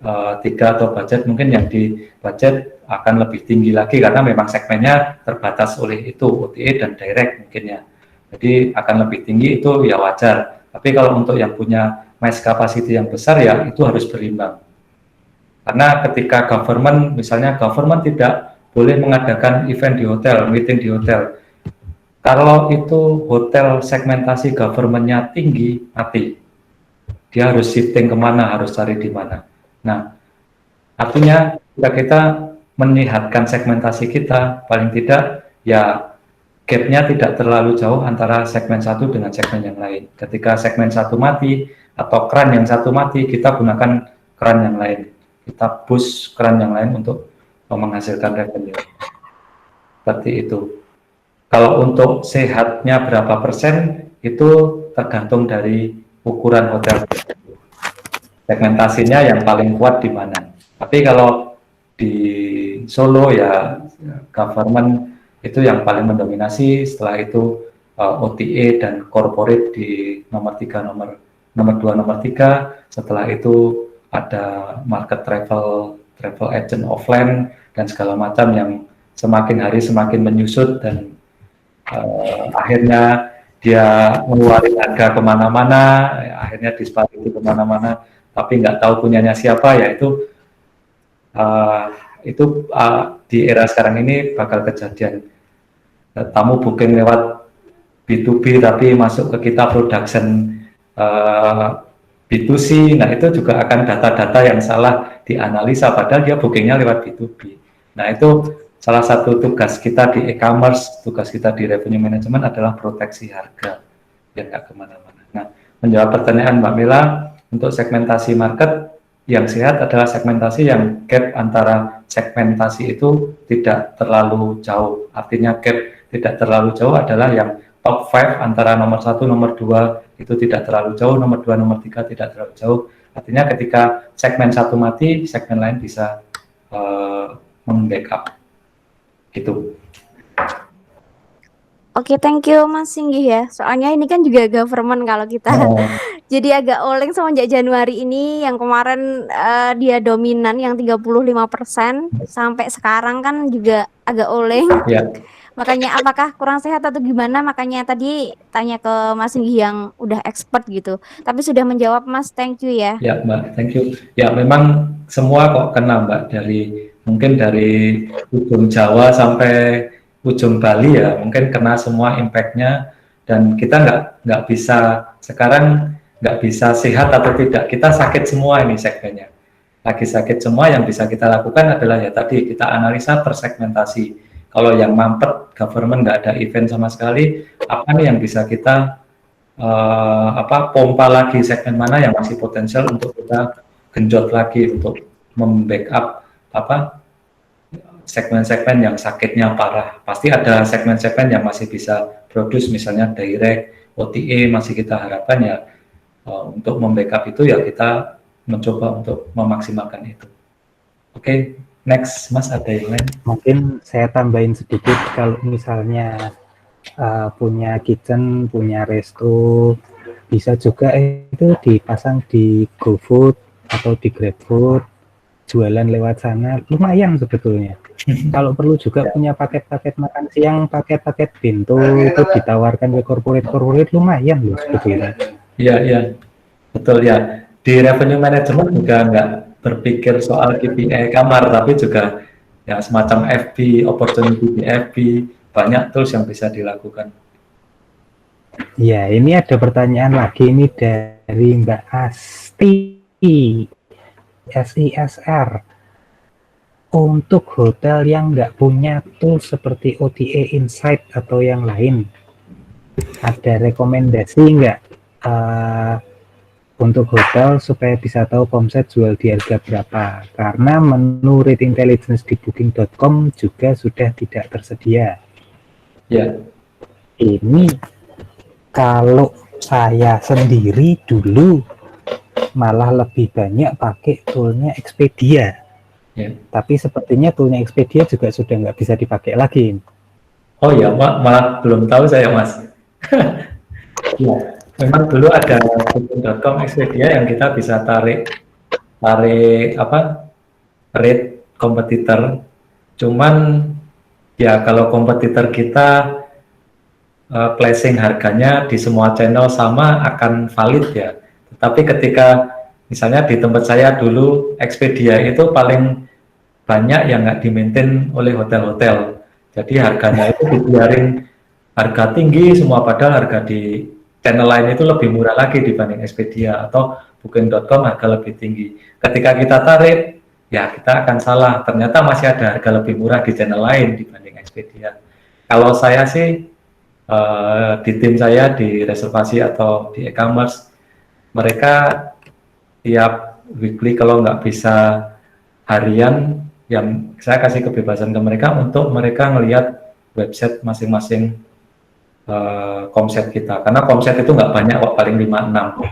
3 atau budget, mungkin yang di budget akan lebih tinggi lagi karena memang segmennya terbatas oleh itu OTA dan direct mungkin ya. Jadi akan lebih tinggi itu ya wajar. Tapi kalau untuk yang punya mass capacity yang besar ya itu harus berimbang. Karena ketika government, misalnya government tidak boleh mengadakan event di hotel, meeting di hotel. Kalau itu hotel segmentasi government-nya tinggi, mati. Dia harus shifting kemana, harus cari di mana. Nah, artinya kita menyehatkan segmentasi kita, paling tidak ya gap-nya tidak terlalu jauh antara segmen satu dengan segmen yang lain. Ketika segmen satu mati atau keran yang satu mati, kita gunakan keran yang lain. Kita push keran yang lain untuk menghasilkan revenue. Seperti itu. Kalau untuk sehatnya berapa persen, itu tergantung dari ukuran hotel. Segmentasinya yang paling kuat di mana. Tapi kalau di Solo ya government itu yang paling mendominasi, setelah itu OTA dan corporate di nomor 3, nomor 2, nomor 3, setelah itu ada market travel agent offline dan segala macam yang semakin hari semakin menyusut dan akhirnya dia mengeluarkan harga kemana-mana, akhirnya disparity kemana-mana, tapi nggak tahu punyanya siapa, ya itu di era sekarang ini bakal kejadian. Tamu booking lewat B2B tapi masuk ke kita production B2C, nah itu juga akan data-data yang salah dianalisa padahal dia bookingnya lewat B2B. Nah itu salah satu tugas kita di e-commerce, tugas kita di revenue management adalah proteksi harga biar nggak kemana-mana. Nah, menjawab pertanyaan Mbak Mila, untuk segmentasi market yang sehat adalah segmentasi yang gap antara segmentasi itu tidak terlalu jauh. Artinya gap tidak terlalu jauh adalah yang top 5 antara nomor 1, nomor 2 itu tidak terlalu jauh, nomor 2, nomor 3 tidak terlalu jauh. Artinya ketika segmen satu mati, segmen lain bisa membackup. Gitu. Oke, thank you Mas Singgih ya. Soalnya ini kan juga government kalau kita. Jadi agak oleng semenjak Januari ini, yang kemarin dia dominan yang 35%, sampai sekarang kan juga agak oleng. Ya. Makanya apakah kurang sehat atau gimana? Makanya tadi tanya ke Mas Singgih yang udah expert gitu. Tapi sudah menjawab Mas, thank you ya. Ya Mbak, thank you. Ya memang semua kok kena Mbak, mungkin dari ujung Jawa sampai ujung Bali ya, mungkin kena semua impact-nya, dan kita nggak bisa sekarang nggak bisa sehat atau tidak, kita sakit semua ini segmennya, lagi sakit semua. Yang bisa kita lakukan adalah ya tadi kita analisa per segmentasi. Kalau yang mampet government nggak ada event sama sekali, apa nih yang bisa kita pompa lagi, segmen mana yang masih potensial untuk kita genjot lagi untuk membackup segmen-segmen yang sakitnya parah. Pasti ada segmen-segmen yang masih bisa produce, misalnya direct, OTA masih kita harapkan ya, untuk membackup itu ya kita mencoba untuk memaksimalkan itu. Oke, next Mas, ada yang lain? Mungkin saya tambahin sedikit, kalau misalnya punya kitchen, punya resto, bisa juga itu dipasang di GoFood atau di GrabFood, jualan lewat sana, lumayan sebetulnya. Kalau perlu juga punya paket-paket makan siang, paket-paket bento itu ditawarkan ke corporate lumayan loh sebetulnya. Iya, betul ya. Di revenue management juga nggak berpikir soal KPI kamar, tapi juga ya semacam FB, opportunity di FB, banyak tools yang bisa dilakukan. Ya, ini ada pertanyaan lagi ini dari Mbak Asti, SISR. Untuk hotel yang nggak punya tool seperti OTA Insight atau yang lain, ada rekomendasi nggak untuk hotel supaya bisa tahu omset jual di harga berapa? Karena menu rate intelligence di booking.com juga sudah tidak tersedia. Ya. Ini kalau saya sendiri dulu malah lebih banyak pakai toolnya Expedia. Ya. Tapi sepertinya toolnya Expedia juga sudah nggak bisa dipakai lagi. Oh ya, malah belum tahu saya Mas. Ya, memang dulu ada booking.com Expedia yang kita bisa tarik rate kompetitor. Cuman ya kalau kompetitor kita placing harganya di semua channel sama akan valid ya. Tetapi ketika misalnya di tempat saya dulu Expedia itu paling banyak yang nggak dimaintain oleh hotel-hotel. Jadi harganya itu dibiarin harga tinggi semua, padahal harga di channel lain itu lebih murah lagi dibanding Expedia, atau Booking.com harga lebih tinggi. Ketika kita tarik, ya kita akan salah. Ternyata masih ada harga lebih murah di channel lain dibanding Expedia. Kalau saya sih di tim saya di reservasi atau di e-commerce, mereka tiap weekly kalau nggak bisa harian, yang saya kasih kebebasan ke mereka untuk mereka ngelihat website masing-masing komset kita, karena komset itu nggak banyak kok, paling 5-6.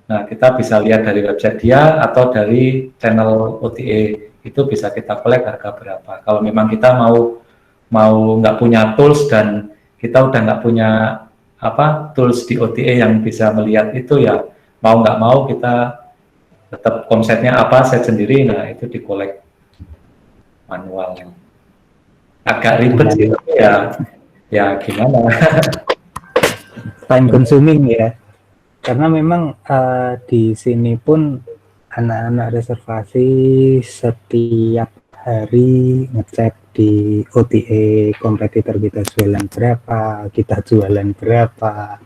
Nah, kita bisa lihat dari website dia atau dari channel OTA, itu bisa kita collect harga berapa. Kalau memang kita mau nggak punya tools dan kita udah nggak punya tools di OTA yang bisa melihat itu, ya mau nggak mau kita tetap konsepnya set sendiri. Nah, itu di collect manual. Agak ribet sih, tapi ya gimana. Time consuming ya, karena memang di sini pun anak-anak reservasi setiap hari ngecek di OTA kompetitor kita jualan berapa, kita jualan berapa.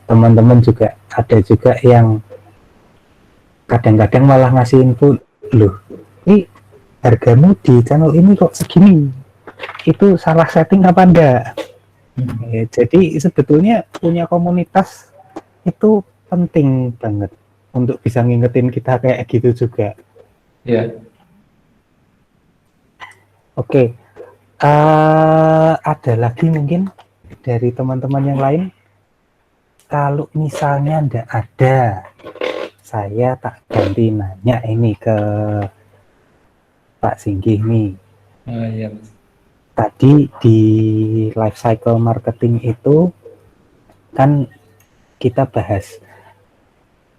Teman-teman juga ada juga yang kadang-kadang malah ngasih info, loh ini hargamu di channel ini kok segini, itu salah setting apa enggak? Ya, jadi sebetulnya punya komunitas itu penting banget untuk bisa ngingetin kita kayak gitu juga. Ya. Oke, ada lagi mungkin dari teman-teman yang lain? Kalau misalnya enggak ada, saya tak ganti nanya ini ke Pak Singgih nih. Iya. Tadi di life cycle marketing itu kan kita bahas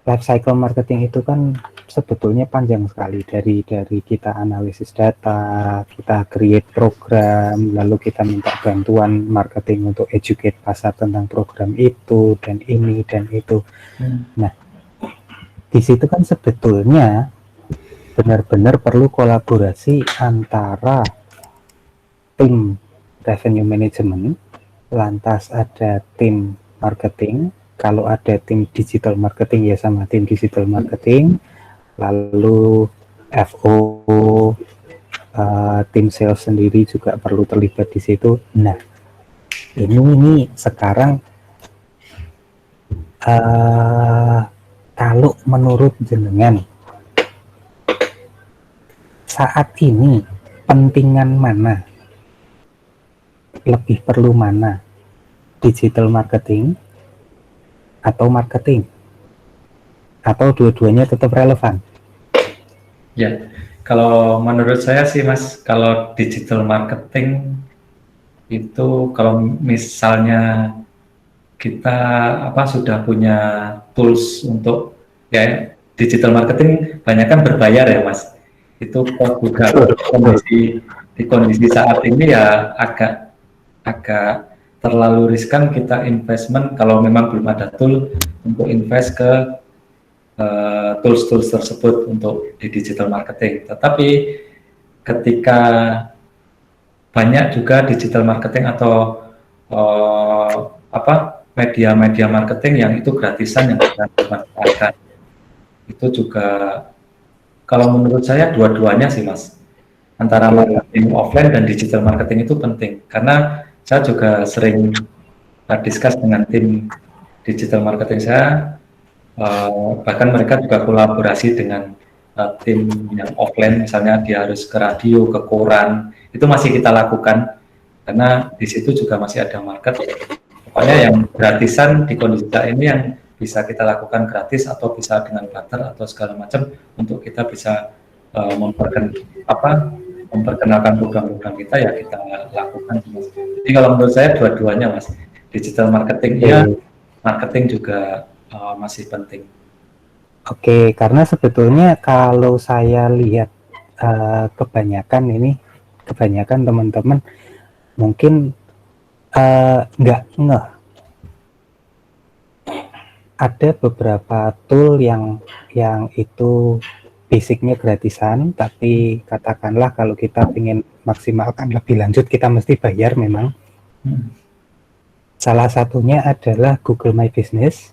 life cycle marketing itu kan sebetulnya panjang sekali, dari kita analisis data, kita create program, lalu kita minta bantuan marketing untuk educate pasar tentang program itu dan ini dan itu. Nah, di situ kan sebetulnya benar-benar perlu kolaborasi antara tim revenue management, lantas ada tim marketing, kalau ada tim digital marketing ya sama tim digital marketing, lalu FO, tim sales sendiri juga perlu terlibat di situ. Nah, ini sekarang kalau menurut jenengan saat ini pentingan mana, lebih perlu mana, digital marketing atau marketing, atau dua-duanya tetap relevan? Ya, kalau menurut saya sih Mas, kalau digital marketing itu kalau misalnya kita sudah punya tools untuk digital marketing, banyak kan berbayar ya Mas. Itu juga di kondisi saat ini ya agak terlalu riskan kita investment kalau memang belum ada tool untuk invest ke tools tersebut untuk di digital marketing. Tetapi ketika banyak juga digital marketing atau media marketing yang itu gratisan yang bisa dimanfaatkan, itu juga kalau menurut saya dua-duanya sih Mas, antara marketing offline dan digital marketing itu penting, karena saya juga sering discuss dengan tim digital marketing saya, bahkan mereka juga kolaborasi dengan tim yang offline, misalnya dia harus ke radio, ke koran, itu masih kita lakukan, karena di situ juga masih ada market. Pokoknya yang gratisan di kondisi saat ini yang bisa kita lakukan gratis atau bisa dengan barter atau segala macam untuk kita bisa memperkenalkan program-program kita, ya kita lakukan. Jadi kalau menurut saya dua-duanya Mas, digital marketing marketing juga masih penting. Oke, karena sebetulnya kalau saya lihat kebanyakan teman-teman mungkin nggak ngeh. Ada beberapa tool yang itu basicnya gratisan, tapi katakanlah kalau kita ingin maksimalkan lebih lanjut, kita mesti bayar memang. Salah satunya adalah Google My Business.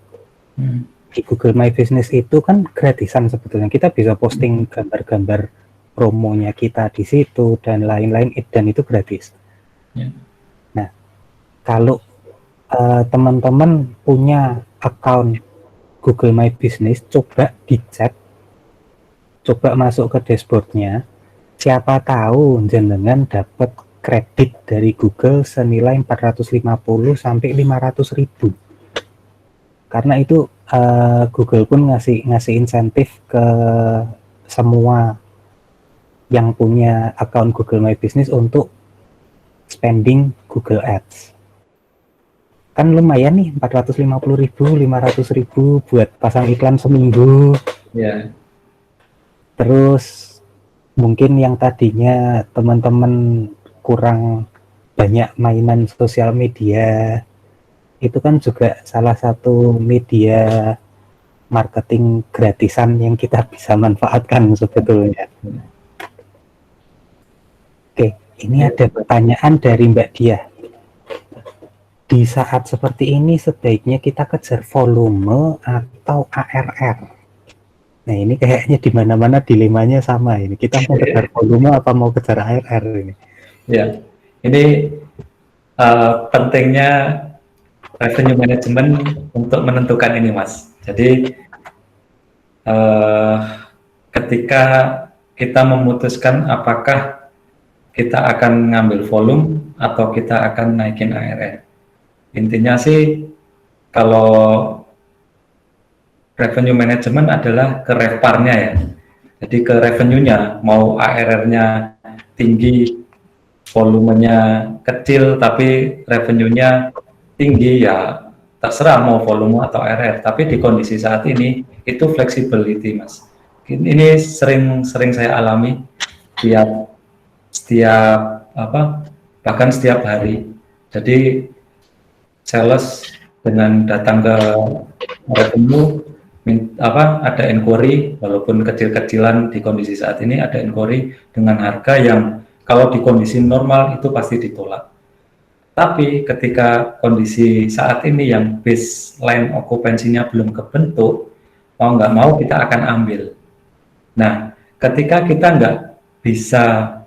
Di Google My Business itu kan gratisan sebetulnya. Kita bisa posting gambar-gambar promonya kita di situ dan lain-lain, dan itu gratis. Nah, kalau teman-teman punya account Google My Business, coba dicek, coba masuk ke dashboardnya, siapa tahu jenengan dapat kredit dari Google senilai 450 sampai 500 ribu. Karena itu Google pun ngasih insentif ke semua yang punya account Google My Business untuk spending Google Ads. Kan lumayan nih, 450 ribu, 500 ribu buat pasang iklan seminggu. Terus mungkin yang tadinya teman-teman kurang banyak mainan sosial media, itu kan juga salah satu media marketing gratisan yang kita bisa manfaatkan sebetulnya. Oke, ini ada pertanyaan dari Mbak Dia. Di saat seperti ini sebaiknya kita kejar volume atau ARR? Nah, ini kayaknya di mana-mana dilemanya sama ini. Kita mau kejar volume apa mau kejar ARR ini? Ya, ini pentingnya revenue management untuk menentukan ini, Mas. Jadi ketika kita memutuskan apakah kita akan ngambil volume atau kita akan naikin ARR. Intinya sih kalau revenue management adalah ke RevPAR-nya ya. Jadi ke revenue-nya, mau ARR-nya tinggi, volumenya kecil tapi revenue-nya tinggi, ya terserah mau volume atau ARR. Tapi di kondisi saat ini itu flexibility, Mas. Ini sering saya alami bahkan setiap hari. Jadi sales dengan datang ke revenue ada inquiry, walaupun kecil-kecilan di kondisi saat ini ada inquiry dengan harga yang kalau di kondisi normal itu pasti ditolak. Tapi ketika kondisi saat ini yang baseline okupansinya belum kebentuk, mau nggak mau kita akan ambil. Nah, ketika kita nggak bisa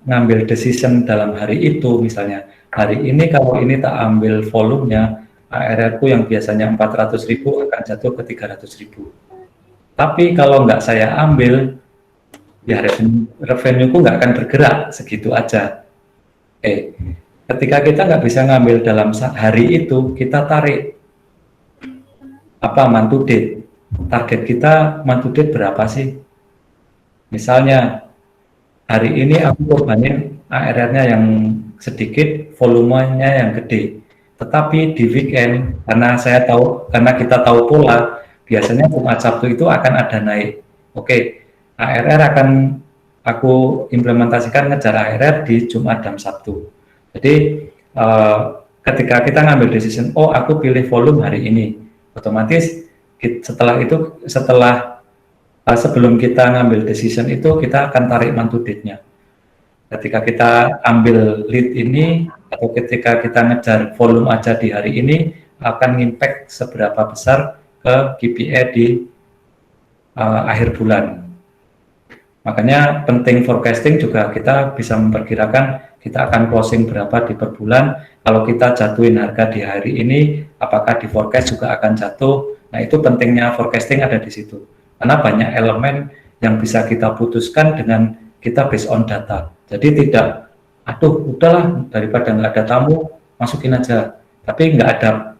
ngambil decision dalam hari itu, misalnya hari ini kalau ini tak ambil volumenya, ARR-ku yang biasanya 400 ribu akan jatuh ke 300 ribu. Tapi kalau nggak saya ambil, ya revenue-ku nggak akan bergerak segitu aja. Ketika kita nggak bisa ngambil dalam hari itu, kita tarik month to date. Target kita month to date berapa sih? Misalnya hari ini aku korbanin ARR-nya yang sedikit, volumenya yang gede. Tetapi di weekend, karena kita tahu pola, biasanya Jumat Sabtu itu akan ada naik. ARR akan aku implementasikan ngejar ARR di Jumat dan Sabtu. Jadi ketika kita ngambil decision, aku pilih volume hari ini, otomatis sebelum kita ngambil decision itu kita akan tarik month to date-nya. Ketika kita ambil lead ini atau ketika kita ngejar volume aja di hari ini akan impact seberapa besar ke KPI di akhir bulan. Makanya penting forecasting juga, kita bisa memperkirakan kita akan closing berapa di per bulan. Kalau kita jatuhin harga di hari ini, apakah di forecast juga akan jatuh? Nah, itu pentingnya forecasting ada di situ. Karena banyak elemen yang bisa kita putuskan dengan kita based on data. Jadi tidak, udahlah daripada nggak ada tamu, masukin aja. Tapi nggak ada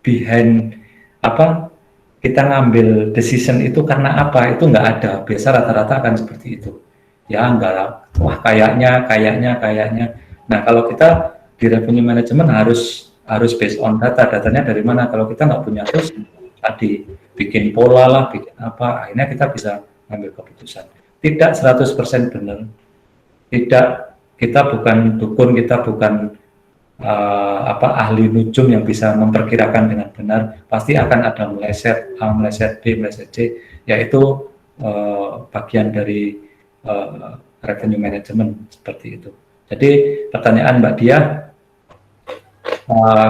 behind kita ngambil decision itu karena apa, itu nggak ada. Biasa rata-rata akan seperti itu. Ya enggak lah, wah kayaknya. Nah, kalau kita di revenue management harus based on data. Datanya dari mana? Kalau kita nggak punya terus tadi bikin pola lah, bikin apa, akhirnya kita bisa ngambil keputusan. tidak 100% benar. Tidak, kita bukan dukun, kita bukan ahli nujum yang bisa memperkirakan dengan benar. Pasti akan ada meleset A, meleset B, meleset C, yaitu bagian dari revenue management seperti itu. Jadi pertanyaan Mbak Dia,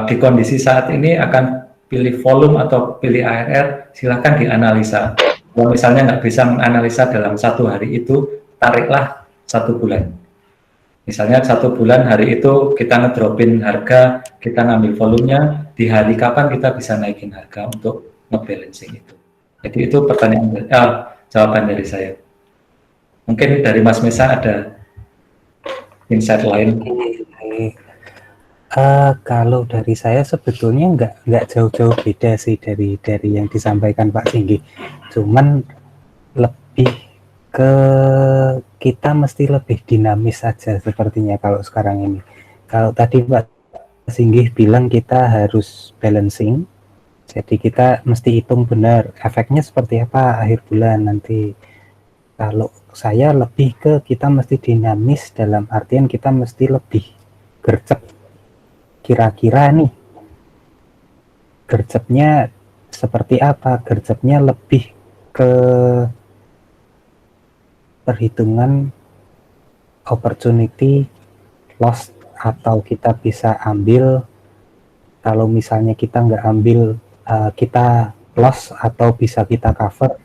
di kondisi saat ini akan pilih volume atau pilih ARR, silakan dianalisa. Kalau misalnya nggak bisa menganalisa dalam 1 hari itu, tariklah 1 bulan. Misalnya 1 bulan hari itu kita ngedropin harga, kita ngambil volumenya, di hari kapan kita bisa naikin harga untuk ngebalancing itu. Jadi itu pertanyaan, jawaban dari saya. Mungkin dari Mas Mesa ada insight lain. Kalau dari saya sebetulnya nggak jauh-jauh beda sih dari yang disampaikan Pak Singgi. Cuman lebih ke kita mesti lebih dinamis saja sepertinya kalau sekarang ini. Kalau tadi Pak Singgi bilang kita harus balancing, jadi kita mesti hitung benar efeknya seperti apa akhir bulan nanti. Kalau saya lebih ke kita mesti dinamis dalam artian kita mesti lebih gercep. Kira-kira nih gercepnya seperti apa? Gercepnya lebih ke perhitungan opportunity loss, atau kita bisa ambil kalau misalnya kita nggak ambil kita loss atau bisa kita cover.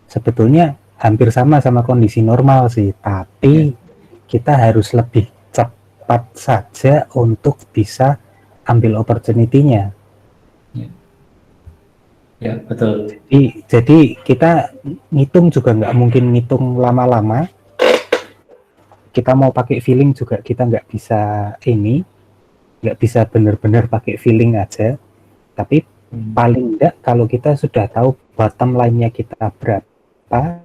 Sebetulnya hampir sama kondisi normal sih, tapi kita harus lebih cepat saja untuk bisa ambil opportunity-nya. Ya, betul. Jadi kita ngitung juga nggak mungkin ngitung lama-lama. Kita mau pakai feeling juga kita nggak bisa benar-benar pakai feeling aja. Tapi paling enggak kalau kita sudah tahu bottom line-nya kita berapa,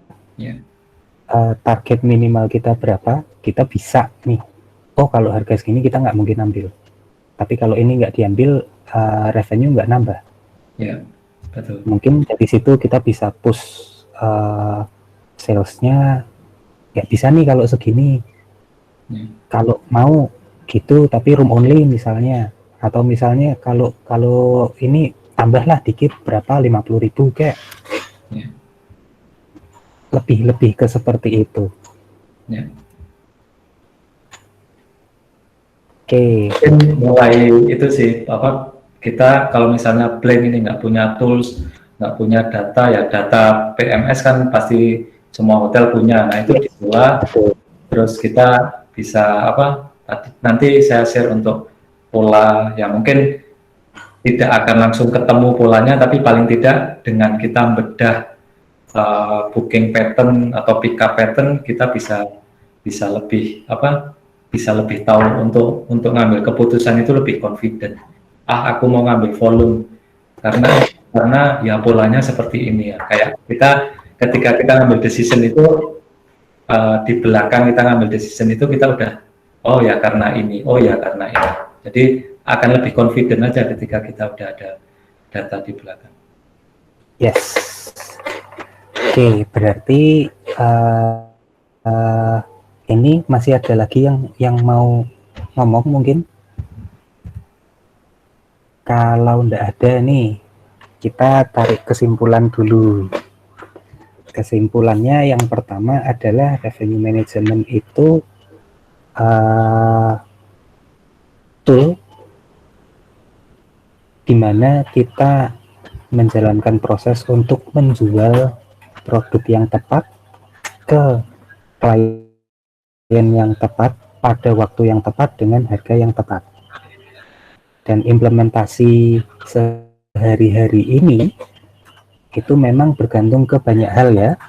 target minimal kita berapa, kita bisa nih. Oh, kalau harga segini kita nggak mungkin ambil. Tapi kalau ini nggak diambil, revenue nggak nambah. Ya. Betul. Mungkin dari situ kita bisa push salesnya, ya bisa nih kalau segini. Kalau mau gitu tapi room only misalnya, atau misalnya kalau ini tambahlah dikit berapa 50.000 kayak. Lebih ke seperti itu. Oke. Mulai itu sih kita kalau misalnya blank ini nggak punya tools, nggak punya data, ya data PMS kan pasti semua hotel punya. Nah itu diolah, terus kita bisa nanti saya share untuk pola yang mungkin tidak akan langsung ketemu polanya, tapi paling tidak dengan kita bedah booking pattern atau pick up pattern, kita bisa lebih bisa lebih tahu untuk ngambil keputusan itu lebih confident. Aku mau ngambil volume karena ya polanya seperti ini ya. Kayak ketika kita ngambil decision itu di belakang kita ngambil decision itu kita udah oh ya karena ini. Jadi akan lebih confident aja ketika kita udah ada data di belakang. Yes. Oke, berarti ini masih ada lagi yang mau ngomong mungkin? Kalau enggak ada nih, kita tarik kesimpulan dulu. Kesimpulannya yang pertama adalah revenue management itu tool di mana kita menjalankan proses untuk menjual produk yang tepat ke klien yang tepat pada waktu yang tepat dengan harga yang tepat. Dan implementasi sehari-hari ini itu memang bergantung ke banyak hal ya.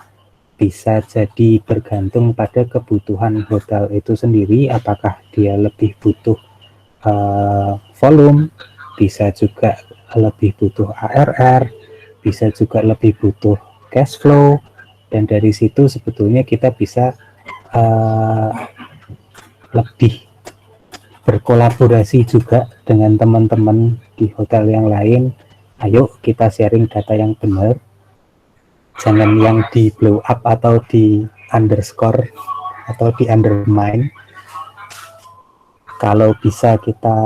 Bisa jadi bergantung pada kebutuhan hotel itu sendiri, apakah dia lebih butuh volume, bisa juga lebih butuh ARR, bisa juga lebih butuh cash flow, dan dari situ sebetulnya kita bisa lebih berkolaborasi juga dengan teman-teman di hotel yang lain. Ayo kita sharing data yang benar, jangan yang di blow up atau underscore atau di undermine. Kalau bisa kita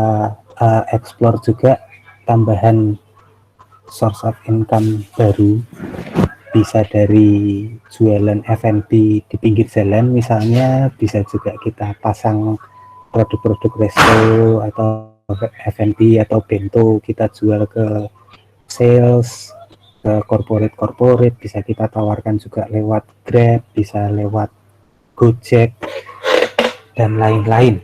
explore juga tambahan source of income baru, bisa dari jualan F&B di pinggir jalan misalnya, bisa juga kita pasang produk-produk resto atau F&B atau bento, kita jual ke sales, ke corporate, bisa kita tawarkan juga lewat Grab, bisa lewat Gojek, dan lain-lain.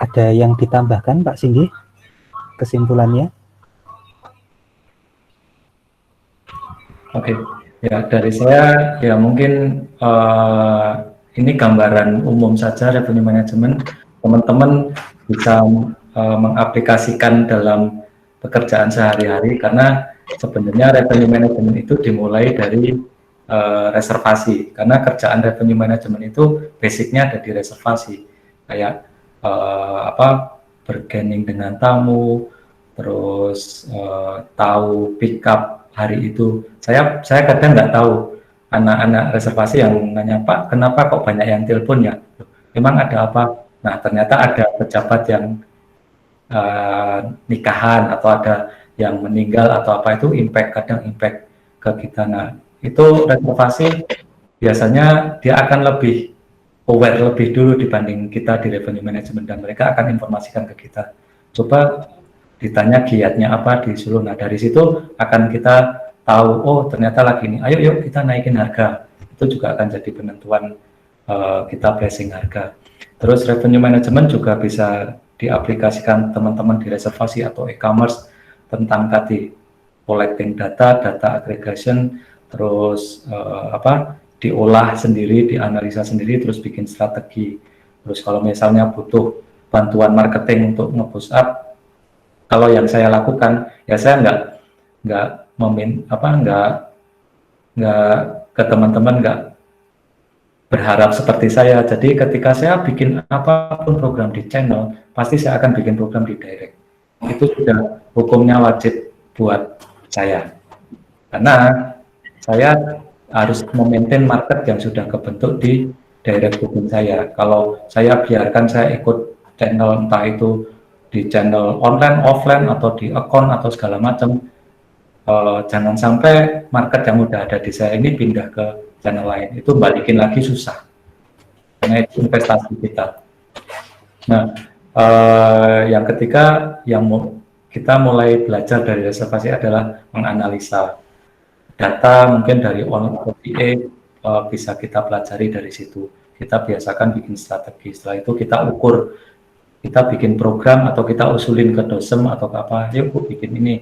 Ada yang ditambahkan Pak Singgi kesimpulannya? Oke, ya dari saya ya mungkin ini gambaran umum saja revenue management. Teman-teman bisa mengaplikasikan dalam pekerjaan sehari-hari, karena sebenarnya revenue management itu dimulai dari reservasi, karena kerjaan revenue management itu basicnya ada di reservasi, kayak bergaining dengan tamu, terus tahu pick up hari itu. Saya kadang nggak tahu, anak-anak reservasi yang nanya, Pak, kenapa kok banyak yang telepon ya? Memang ada apa? Nah, ternyata ada pejabat yang nikahan atau ada yang meninggal atau apa, itu kadang impact ke kita. Nah, itu reservasi biasanya dia akan lebih aware lebih dulu dibanding kita di revenue management, dan mereka akan informasikan ke kita. Coba ditanya giatnya apa, disuruh. Nah, dari situ akan kita tahu, oh ternyata lagi ini, ayo yuk kita naikin harga. Itu juga akan jadi penentuan kita pricing harga. Terus revenue management juga bisa diaplikasikan teman-teman di reservasi atau e-commerce tentang tadi collecting data aggregation, terus diolah sendiri, dianalisa sendiri, terus bikin strategi. Terus kalau misalnya butuh bantuan marketing untuk nge-push up, kalau yang saya lakukan ya saya nggak ke teman-teman, nggak berharap seperti saya. Jadi ketika saya bikin apapun program di channel, pasti saya akan bikin program di direct. Itu sudah hukumnya wajib buat saya, karena saya harus memaintain market yang sudah kebentuk di direct booking saya. Kalau saya biarkan saya ikut channel, entah itu di channel online, offline, atau di account atau segala macam, jangan sampai market yang udah ada di saya ini pindah ke channel lain. Itu balikin lagi susah, karena itu investasi kita. Nah, yang ketiga yang kita mulai belajar dari reservasi adalah menganalisa data, mungkin dari online atau PA, bisa kita pelajari dari situ. Kita biasakan bikin strategi, setelah itu kita ukur, kita bikin program atau kita usulin ke dosen atau ke apa, yuk bikin ini,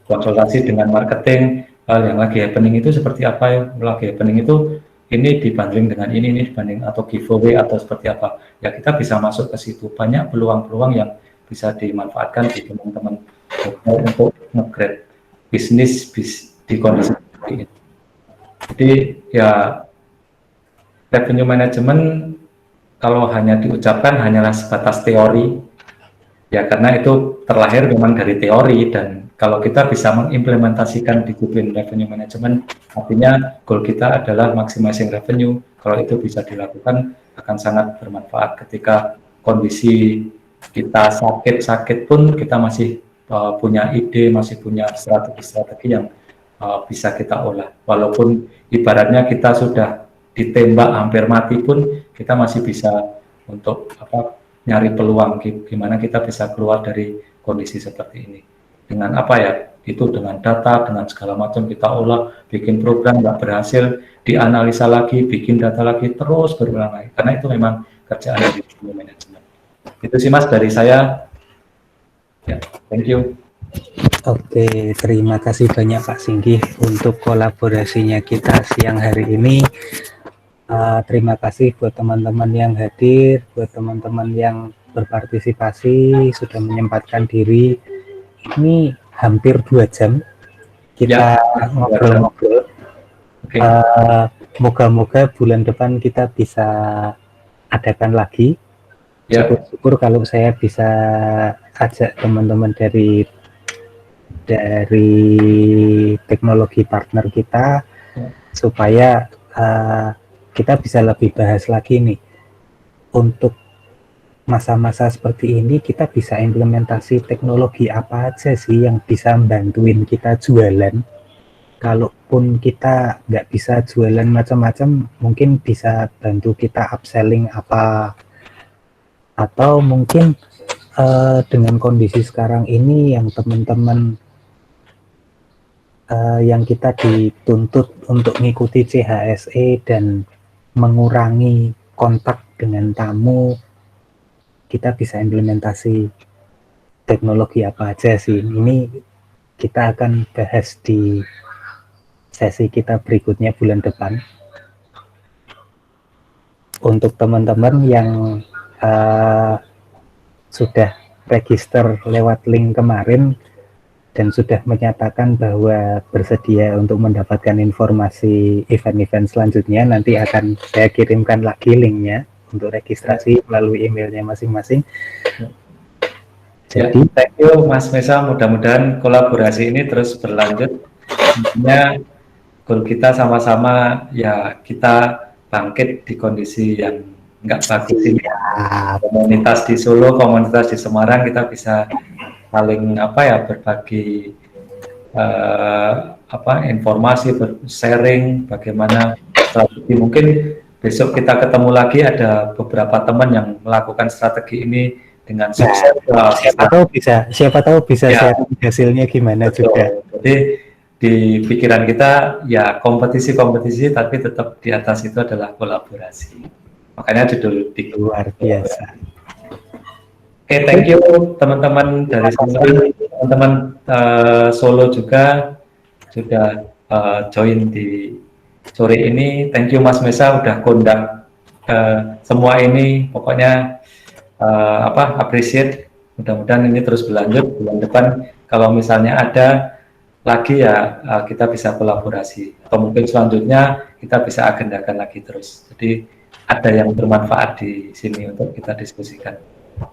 konsultasi dengan marketing, yang lagi happening itu seperti apa ya, lagi happening itu ini dibanding dengan ini dibanding, atau giveaway atau seperti apa, ya kita bisa masuk ke situ. Banyak peluang-peluang yang bisa dimanfaatkan di teman-teman untuk nge-grade bisnis di kondisi seperti ini. Jadi ya revenue management kalau hanya diucapkan hanyalah sebatas teori, ya karena itu terlahir memang dari teori, dan kalau kita bisa mengimplementasikan disiplin revenue management, artinya goal kita adalah maximizing revenue. Kalau itu bisa dilakukan akan sangat bermanfaat. Ketika kondisi kita sakit pun kita masih punya ide, masih punya strategi-strategi yang bisa kita olah. Walaupun ibaratnya kita sudah ditembak hampir mati pun, kita masih bisa untuk nyari peluang gimana kita bisa keluar dari kondisi seperti ini. Dengan apa ya? Itu dengan data, dengan segala macam kita olah, bikin program nggak berhasil, dianalisa lagi, bikin data lagi, terus berulang lagi. Karena itu memang kerjaan dari manajemen. Itu sih Mas dari saya. Ya, thank you. Oke, terima kasih banyak Pak Singgi untuk kolaborasinya kita siang hari ini. Terima kasih buat teman-teman yang hadir, buat teman-teman yang berpartisipasi, sudah menyempatkan diri. Ini hampir 2 jam kita ngobrol-ngobrol. Okay. Moga-moga bulan depan kita bisa adakan lagi. Syukur-syukur kalau saya bisa ajak teman-teman dari dari teknologi partner kita supaya kita bisa lebih bahas lagi nih untuk masa-masa seperti ini kita bisa implementasi teknologi apa aja sih yang bisa bantuin kita jualan. Kalaupun kita nggak bisa jualan macam-macam, mungkin bisa bantu kita upselling apa, atau mungkin dengan kondisi sekarang ini yang teman-teman yang kita dituntut untuk mengikuti CHSE dan mengurangi kontak dengan tamu, kita bisa implementasi teknologi apa aja sih. Ini kita akan bahas di sesi kita berikutnya bulan depan. Untuk teman-teman yang sudah register lewat link kemarin dan sudah menyatakan bahwa bersedia untuk mendapatkan informasi event-event selanjutnya, nanti akan saya kirimkan lagi linknya untuk registrasi melalui emailnya masing-masing. Jadi, thank you Mas Mesa, mudah-mudahan kolaborasi ini terus berlanjut. Intinya goal kita sama-sama ya kita bangkit di kondisi yang nggak bagus ini. Komunitas di Solo, komunitas di Semarang, kita bisa saling berbagi informasi, sharing bagaimana strategi. Mungkin besok kita ketemu lagi, ada beberapa teman yang melakukan strategi ini dengan sukses. Siapa tahu bisa ya, share hasilnya gimana. Betul. Juga. Jadi di pikiran kita ya kompetisi, tapi tetap di atas itu adalah kolaborasi. Makanya judul luar biasa. Oke, thank you teman-teman dari Semarang, teman-teman Solo juga sudah join di sore ini. Thank you Mas Mesa udah kondang semua ini. Pokoknya appreciate. Mudah-mudahan ini terus berlanjut. Bulan depan kalau misalnya ada lagi ya kita bisa kolaborasi. Atau mungkin selanjutnya kita bisa agendakan lagi terus. Jadi ada yang bermanfaat di sini untuk kita diskusikan.